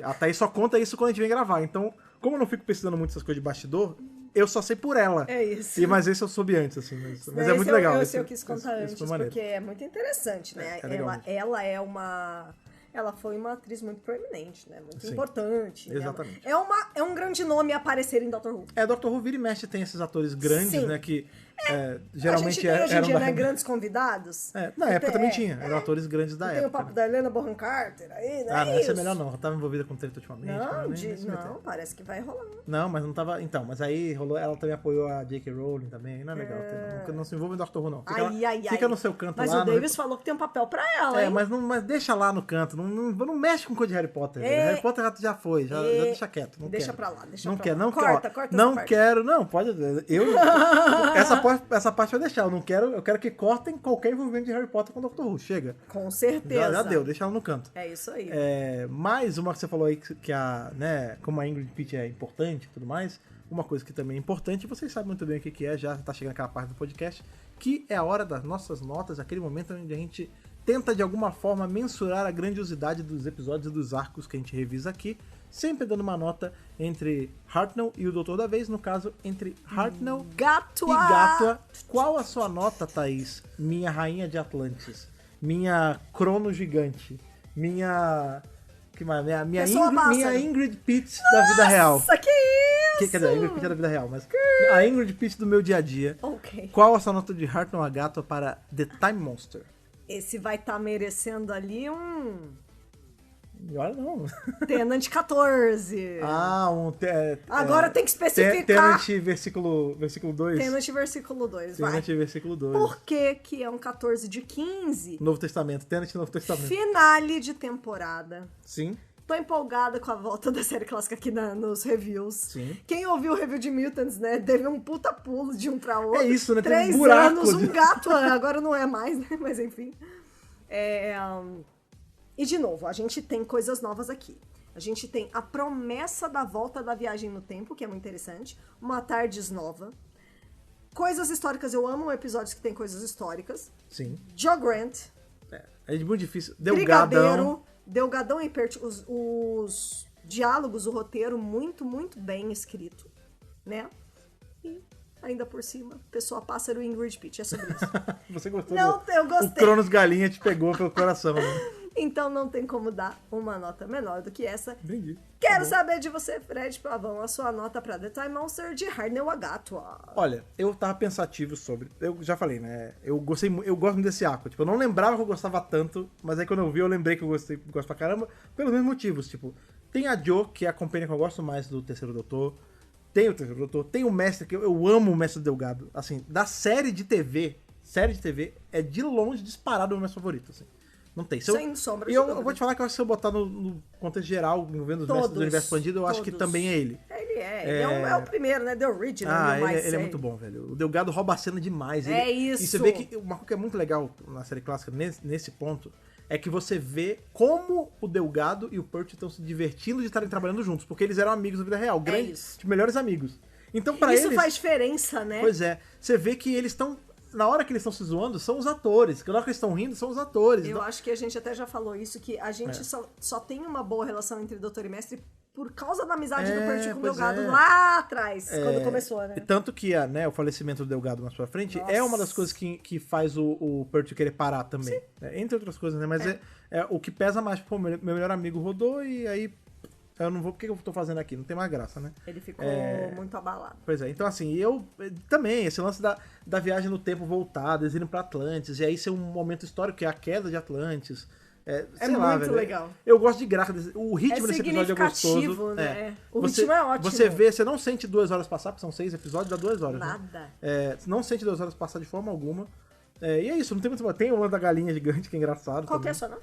a Thaís só conta isso quando a gente vem gravar. Então, como eu não fico pesquisando muito essas coisas de bastidor, eu só sei por ela. É isso. Mas esse eu soube antes, assim. Mas é muito legal. Eu quis contar antes, porque é muito interessante, né? Ela é uma... Ela foi uma atriz muito proeminente, né? Muito importante. Exatamente. Né? É um grande nome aparecer em Dr. Who. Dr. Who vira e mexe tem esses atores grandes, né? Que geralmente hoje em dia, né? Grandes convidados. Na época também tinha. Eram atores grandes da época. Tem o papo da Helena Bonham Carter aí, né? Não, essa é melhor não. Ela tava envolvida com treta ultimamente. Não, parece que vai rolar. Não, mas não tava... Então, mas aí rolou... Ela também apoiou a J.K. Rowling também. Não é legal. Não se envolve em Dr. Who, não. Fica no seu canto mas lá. Mas o Davis falou que tem um papel pra ela, hein? Mas deixa lá no canto. Não mexe com coisa de Harry Potter. Harry Potter já foi. Já deixa quieto. Não deixa quero. Pra lá, deixa não pra quero, lá. Não corta não essa quero. Não, pode... Essa parte vai deixar. Eu quero que cortem qualquer envolvimento de Harry Potter com o Dr. Who. Chega. Com certeza. Já deu, deixa ela no canto. É isso aí. Mais uma que você falou aí, que como a Ingrid Pitt é importante e tudo mais, uma coisa que também é importante, vocês sabem muito bem o que é, já tá chegando aquela parte do podcast, que é a hora das nossas notas, aquele momento onde a gente tenta de alguma forma mensurar a grandiosidade dos episódios e dos arcos que a gente revisa aqui. sempre dando uma nota entre Hartnell e o Doutor da Vez, no caso, entre Hartnell Gatua. e Gatua. Qual a sua nota, Thaís? Minha rainha de Atlantis, minha Crono gigante, minha... que mais? Minha Ingrid Pitt da vida real. Nossa, que isso! Quer dizer, a Ingrid Pitt é da vida real, mas a Ingrid Pitt do meu dia a dia. Ok. Qual a sua nota de Hartnell a Gatua para The Time Monster? Esse vai estar merecendo ali Olha não. Tenant 14. Agora tem que especificar. Tenant versículo 2. Tenant versículo 2, vai. Tenant versículo 2. Por que é um 14 de 15? Novo Testamento. Tenant Novo Testamento. Finale de temporada. Sim. Tô empolgada com a volta da série clássica aqui nos reviews. Sim. Quem ouviu o review de Mutants, né, teve um puta pulo de um pra outro. É isso, né? 3 tem um buraco anos, um gato, agora não é mais, né? Mas enfim. E de novo, a gente tem coisas novas aqui. A gente tem a promessa da volta da viagem no tempo, que é muito interessante. Uma Tardes nova. Coisas históricas, eu amo episódios que tem coisas históricas. Sim. Joe Grant. É muito difícil. Delgadão e Pert, os diálogos, o roteiro, muito, muito bem escrito, né? E, ainda por cima, Pessoa Pássaro e Ingrid Pitt, é sobre isso. Você gostou? Não, eu gostei. O Cronos Galinha te pegou pelo coração, né? Então não tem como dar uma nota menor do que essa. Entendi. Quero saber de você, Fred Pavão, a sua nota pra The Time Monster de Hartnell a Gatua. Olha, eu tava pensativo sobre... Eu já falei, né? Eu gosto muito desse arco. Tipo, eu não lembrava que eu gostava tanto, mas aí quando eu vi, eu lembrei que eu gosto pra caramba, pelos mesmos motivos. Tipo, tem a Jo, que é a companhia que eu gosto mais do Terceiro Doutor. Tem o Terceiro Doutor. Tem o Mestre, que eu amo o Mestre Delgado. Assim, da série de TV, é de longe disparado o meu favorito, assim. Não tem. Sem sombra de eu dúvida. vou te falar que eu acho que se eu botar no contexto geral, envolvendo os mestres do universo expandido, eu acho que também é ele. Ele é o primeiro, né? The Original. Ele é muito bom, velho. O Delgado rouba a cena demais. Isso. E você vê que uma coisa que é muito legal na série clássica, nesse ponto, é que você vê como o Delgado e o Pertwee estão se divertindo de estarem trabalhando juntos, porque eles eram amigos na vida real, grandes, melhores amigos. Então, pra eles... Isso faz diferença, né? Pois é. Você vê que eles estão... Na hora que eles estão se zoando, são os atores. Na hora que eles estão rindo, são os atores. Eu acho que a gente até já falou isso, que a gente só tem uma boa relação entre Doutor e Mestre por causa da amizade do Pertwee com o Delgado lá atrás, quando começou, né? Tanto que o falecimento do Delgado mais pra frente é uma das coisas que faz o Pertwee querer parar também. Entre outras coisas, né? Mas é o que pesa mais. Pô, meu melhor amigo rodou e aí... Eu não vou, por que eu tô fazendo aqui? Não tem mais graça, né? Ele ficou muito abalado. Pois é, então assim, eu também, esse lance da viagem no tempo voltada, eles irem pra Atlantis, e aí ser um momento histórico, que é a queda de Atlantis. Sei lá, muito velho. legal. Eu gosto de graça, o ritmo desse episódio é gostoso. Né? O ritmo é ótimo. Você não sente 2 horas passar, porque são 6 episódios, dá 2 horas. Nada. Né? Não sente 2 horas passar de forma alguma. E é isso, não tem muito... Tem o lance da galinha gigante, que é engraçado. Qual também. que é a sua nota?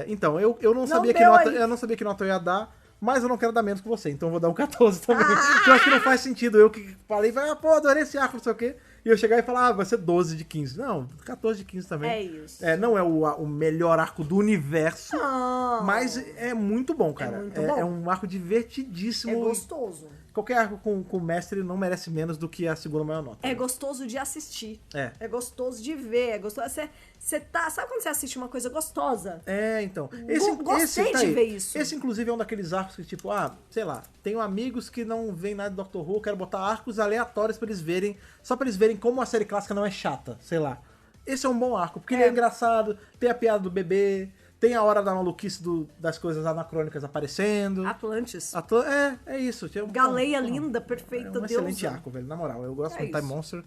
Então, eu não sabia que nota eu ia dar. Mas eu não quero dar menos que você, então eu vou dar um 14 também. Que eu acho que não faz sentido. Eu que falei, adorei esse arco, não sei o quê. E eu chegar e falar, vai ser 12 de 15. Não, 14 de 15 também. É isso. Não é o melhor arco do universo, não. Mas é muito bom, cara. É muito bom. É um arco divertidíssimo. É gostoso. Qualquer arco com o mestre não merece menos do que a segunda maior nota. É gostoso de assistir. É gostoso de ver. É gostoso. Você tá... Sabe quando você assiste uma coisa gostosa? Então. Gostei de ver isso. Esse, inclusive, é um daqueles arcos que, tipo, sei lá, tenho amigos que não veem nada de Doctor Who, quero botar arcos aleatórios pra eles verem, só pra eles verem como a série clássica não é chata, sei lá. Esse é um bom arco, porque ele é engraçado, tem a piada do bebê, tem a hora da maluquice das coisas anacrônicas aparecendo. Atlantis. É isso. Galeia linda, perfeita, Deus. É um excelente arco, velho, na moral. Eu gosto do Time Monster.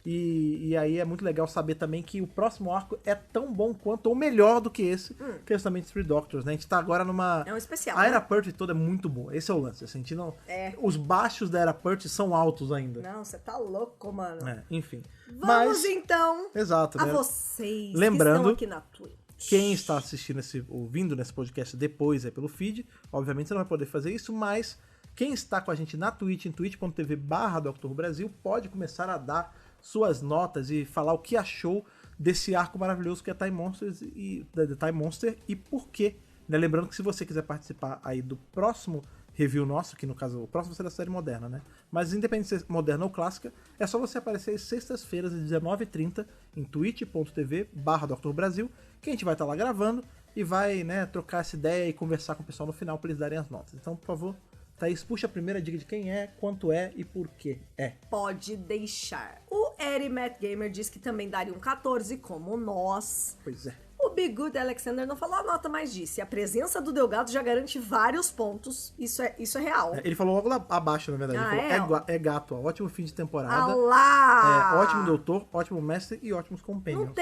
E aí é muito legal saber também que o próximo arco é tão bom quanto ou melhor do que esse, que é justamente Three Doctors, né? A gente tá agora numa... É um especial, A Era Pertwee toda é muito boa. Esse é o lance. Assim, a gente não... Os baixos da Era Pertwee são altos ainda. Não, você tá louco, mano. Enfim. Vamos então Exato, a né? vocês Lembrando, que estão aqui na Twitch. Quem está assistindo ouvindo nesse podcast depois pelo feed, obviamente você não vai poder fazer isso, mas quem está com a gente na Twitch, em twitch.tv/Dr. Who Brasil, pode começar a dar suas notas e falar o que achou desse arco maravilhoso que é The Time Monster e por quê. Né? Lembrando que se você quiser participar aí do próximo review nosso, que no caso o próximo vai ser da série moderna, né? Mas independente de ser moderna ou clássica, é só você aparecer às sextas-feiras às 19h30 em twitch.tv/Dr. Brasil, que a gente vai estar lá gravando. e vai, né, trocar essa ideia e conversar com o pessoal no final pra eles darem as notas. Então, por favor, Thaís, puxa a primeira dica de quem é, quanto é e por que é. Pode deixar. O Eri Matt Gamer diz que também daria um 14, como nós. Pois é. O Big Good Alexander não falou a nota, mas disse: a presença do Delgado já garante vários pontos. Isso é real. Ele falou logo lá abaixo, na verdade. Ele falou, é gato, ó, ótimo fim de temporada. Lá! Ótimo doutor, ótimo mestre e ótimos companions.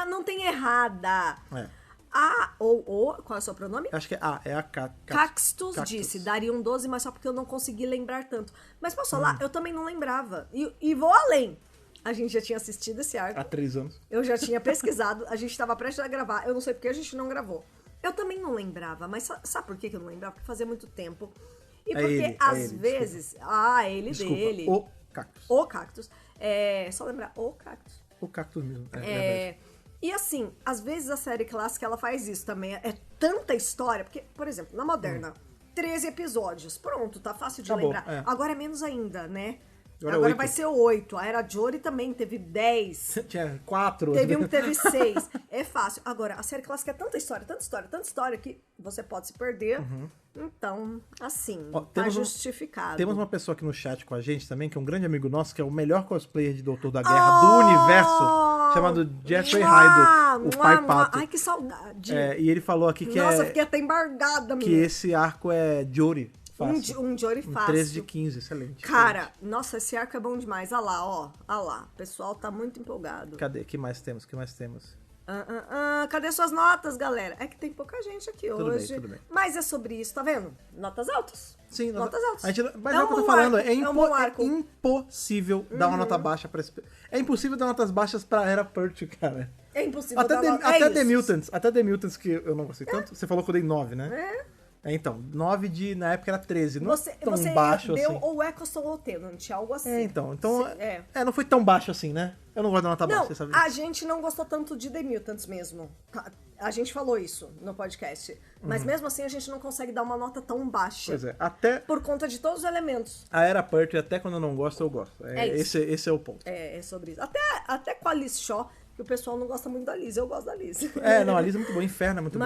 Não tem errada. Qual é o seu pronome? Acho que é a Cactus disse, daria um 12, mas só porque eu não consegui lembrar tanto. Mas posso falar, eu também não lembrava. E vou além. A gente já tinha assistido esse arco. Há 3 anos. Eu já tinha pesquisado, a gente estava prestes a gravar. Eu não sei porque a gente não gravou. Eu também não lembrava, mas sabe por que eu não lembrava? Porque fazia muito tempo. E porque às vezes... Desculpa. Dele. O Cactus. O Cactus. Só lembrar, o Cactus. O Cactus mesmo. E assim, às vezes a série clássica ela faz isso também. É tanta história. Porque, por exemplo, na moderna, 13 episódios. Pronto, tá fácil de lembrar. Agora é menos ainda, né? Agora vai ser 8. A Era Jory também teve 10. Tinha 4. Teve um que teve 6. É fácil. Agora, a série clássica é tanta história que você pode se perder. Então, assim, tá justificado. Temos uma pessoa aqui no chat com a gente também, que é um grande amigo nosso, que é o melhor cosplayer de Doutor da Guerra do universo, chamado Jeffrey Hyde, o Pai Pato. Ai, que saudade. E ele falou aqui que Nossa, fiquei até embargada, que esse arco é Jory. Um Jory fácil. 13 de 15, excelente. Cara, nossa, esse arco é bom demais. Olha lá, ó. Olha lá. O pessoal tá muito empolgado. Cadê? O que mais temos? Cadê suas notas, galera? É que tem pouca gente aqui hoje. Tudo bem. Mas é sobre isso, tá vendo? Notas altas. Sim, notas altas. Mas é o que eu tô falando. É impossível dar uma nota baixa pra esse... É impossível dar notas baixas pra Era Perth, cara. É impossível dar Até The Mutants, que eu não gostei tanto. Você falou que eu dei 9, né? Então, 9 na época era 13. Não tão baixo assim. Você deu ou Eccleston ou Tennant, algo assim. Não foi tão baixo assim, né? Eu não gosto da nota baixa, sabe? A gente não gostou tanto de The Mutants mesmo. A gente falou isso no podcast. Mas mesmo assim, a gente não consegue dar uma nota tão baixa. Pois é, até... Por conta de todos os elementos. A Era Perth, até quando eu não gosto, eu gosto. Esse é o ponto. É sobre isso. Até com a Liz Shaw, que o pessoal não gosta muito da Liz. Eu gosto da Liz. A Liz é muito boa. Inferno é muito bom.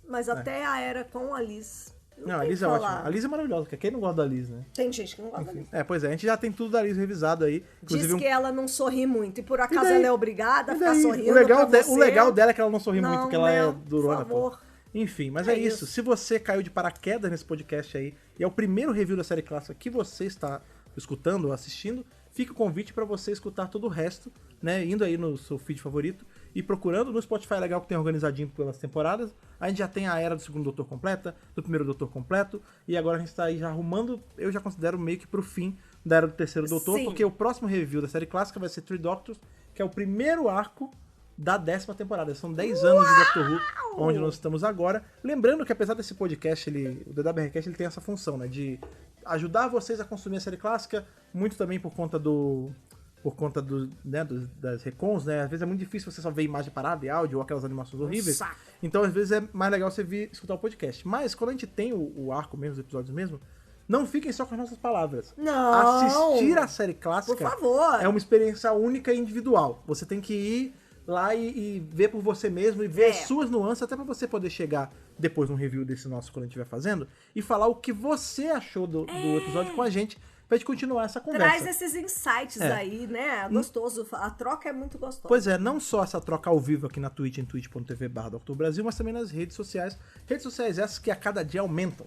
Mas até a Era com a Liz... Não, a Liz é ótima. A Liz é maravilhosa, porque quem não gosta da Liz, né? Tem gente que não gosta da Liz. Pois é, a gente já tem tudo da Liz revisado aí. Diz que ela não sorri muito, e por acaso ela é obrigada a ficar sorrindo. O legal dela é que ela não sorri muito, porque ela é durona. Por favor. Enfim, mas é isso. Se você caiu de paraquedas nesse podcast aí, e é o primeiro review da série clássica que você está escutando ou assistindo, fica o convite para você escutar todo o resto, né? Indo aí no seu feed favorito e procurando no Spotify legal que tem organizadinho pelas temporadas. A gente já tem a Era do Segundo Doutor completa, do Primeiro Doutor completo, e agora a gente tá aí já arrumando, eu já considero meio que pro fim da Era do Terceiro Doutor, porque o próximo review da série clássica vai ser Three Doctors, que é o primeiro arco da 10ª temporada. São 10 anos de Doctor Who, onde nós estamos agora. Lembrando que apesar desse podcast, o DWRcast, ele tem essa função, né, de ajudar vocês a consumir a série clássica, muito também por conta das recons, né? Às vezes é muito difícil você só ver imagem parada e áudio ou aquelas animações horríveis. Então, às vezes, é mais legal você escutar o podcast. Mas, quando a gente tem o arco mesmo, os episódios mesmo, não fiquem só com as nossas palavras. Não! Assistir a série clássica, por favor, é uma experiência única e individual. Você tem que ir lá e ver por você mesmo e ver as suas nuances, até pra você poder chegar depois num review desse nosso, quando a gente estiver fazendo, e falar o que você achou do episódio com a gente, pra gente continuar essa conversa. Traz esses insights aí, né? Gostoso. A troca é muito gostosa. Pois é, não só essa troca ao vivo aqui na Twitch, em twitch.tv/DrBrasil, mas também nas redes sociais. Redes sociais essas que a cada dia aumentam.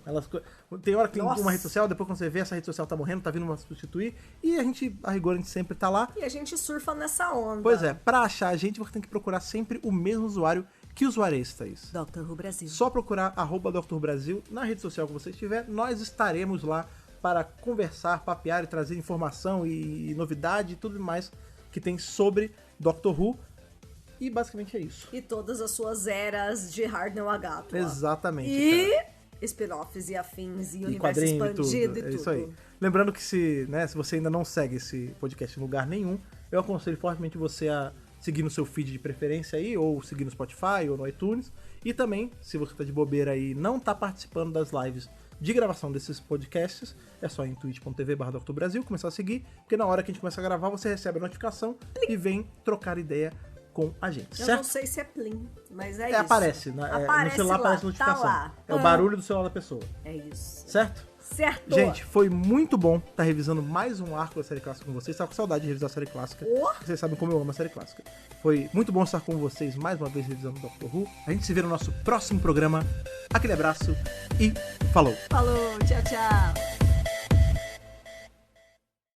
Tem hora que tem uma rede social, depois quando você vê essa rede social tá morrendo, tá vindo uma substituir, e a rigor, a gente sempre tá lá. E a gente surfa nessa onda. Pois é, pra achar a gente, você tem que procurar sempre o mesmo usuário. Que usuário é esse, Thaís? Dr. Who Brasil. Só procurar @Dr. Brasil na rede social que você estiver, nós estaremos lá para conversar, papear e trazer informação e novidade e tudo mais que tem sobre Doctor Who. E basicamente é isso. E todas as suas eras de Hartnell Agato. Exatamente. E spin-offs e afins e universo expandido e tudo. É isso aí. Lembrando que se você ainda não segue esse podcast em lugar nenhum, eu aconselho fortemente você a seguir no seu feed de preferência aí, ou seguir no Spotify ou no iTunes. E também, se você tá de bobeira aí e não tá participando das lives de gravação desses podcasts, é só em twitch.tv/DrBrasil começar a seguir, porque na hora que a gente começa a gravar, você recebe a notificação e vem trocar ideia com a gente, Eu certo? não sei se é Plim, mas é isso. Aparece, né? Aparece no celular lá, aparece notificação. tá lá. É o barulho do celular da pessoa, É isso. certo? Certo. Gente, foi muito bom estar revisando mais um arco da série clássica com vocês. Tava com saudade de revisar a série clássica. Vocês sabem como eu amo a série clássica. Foi muito bom estar com vocês mais uma vez revisando Doctor Who. A gente se vê no nosso próximo programa. Aquele abraço e falou! Falou, tchau, tchau.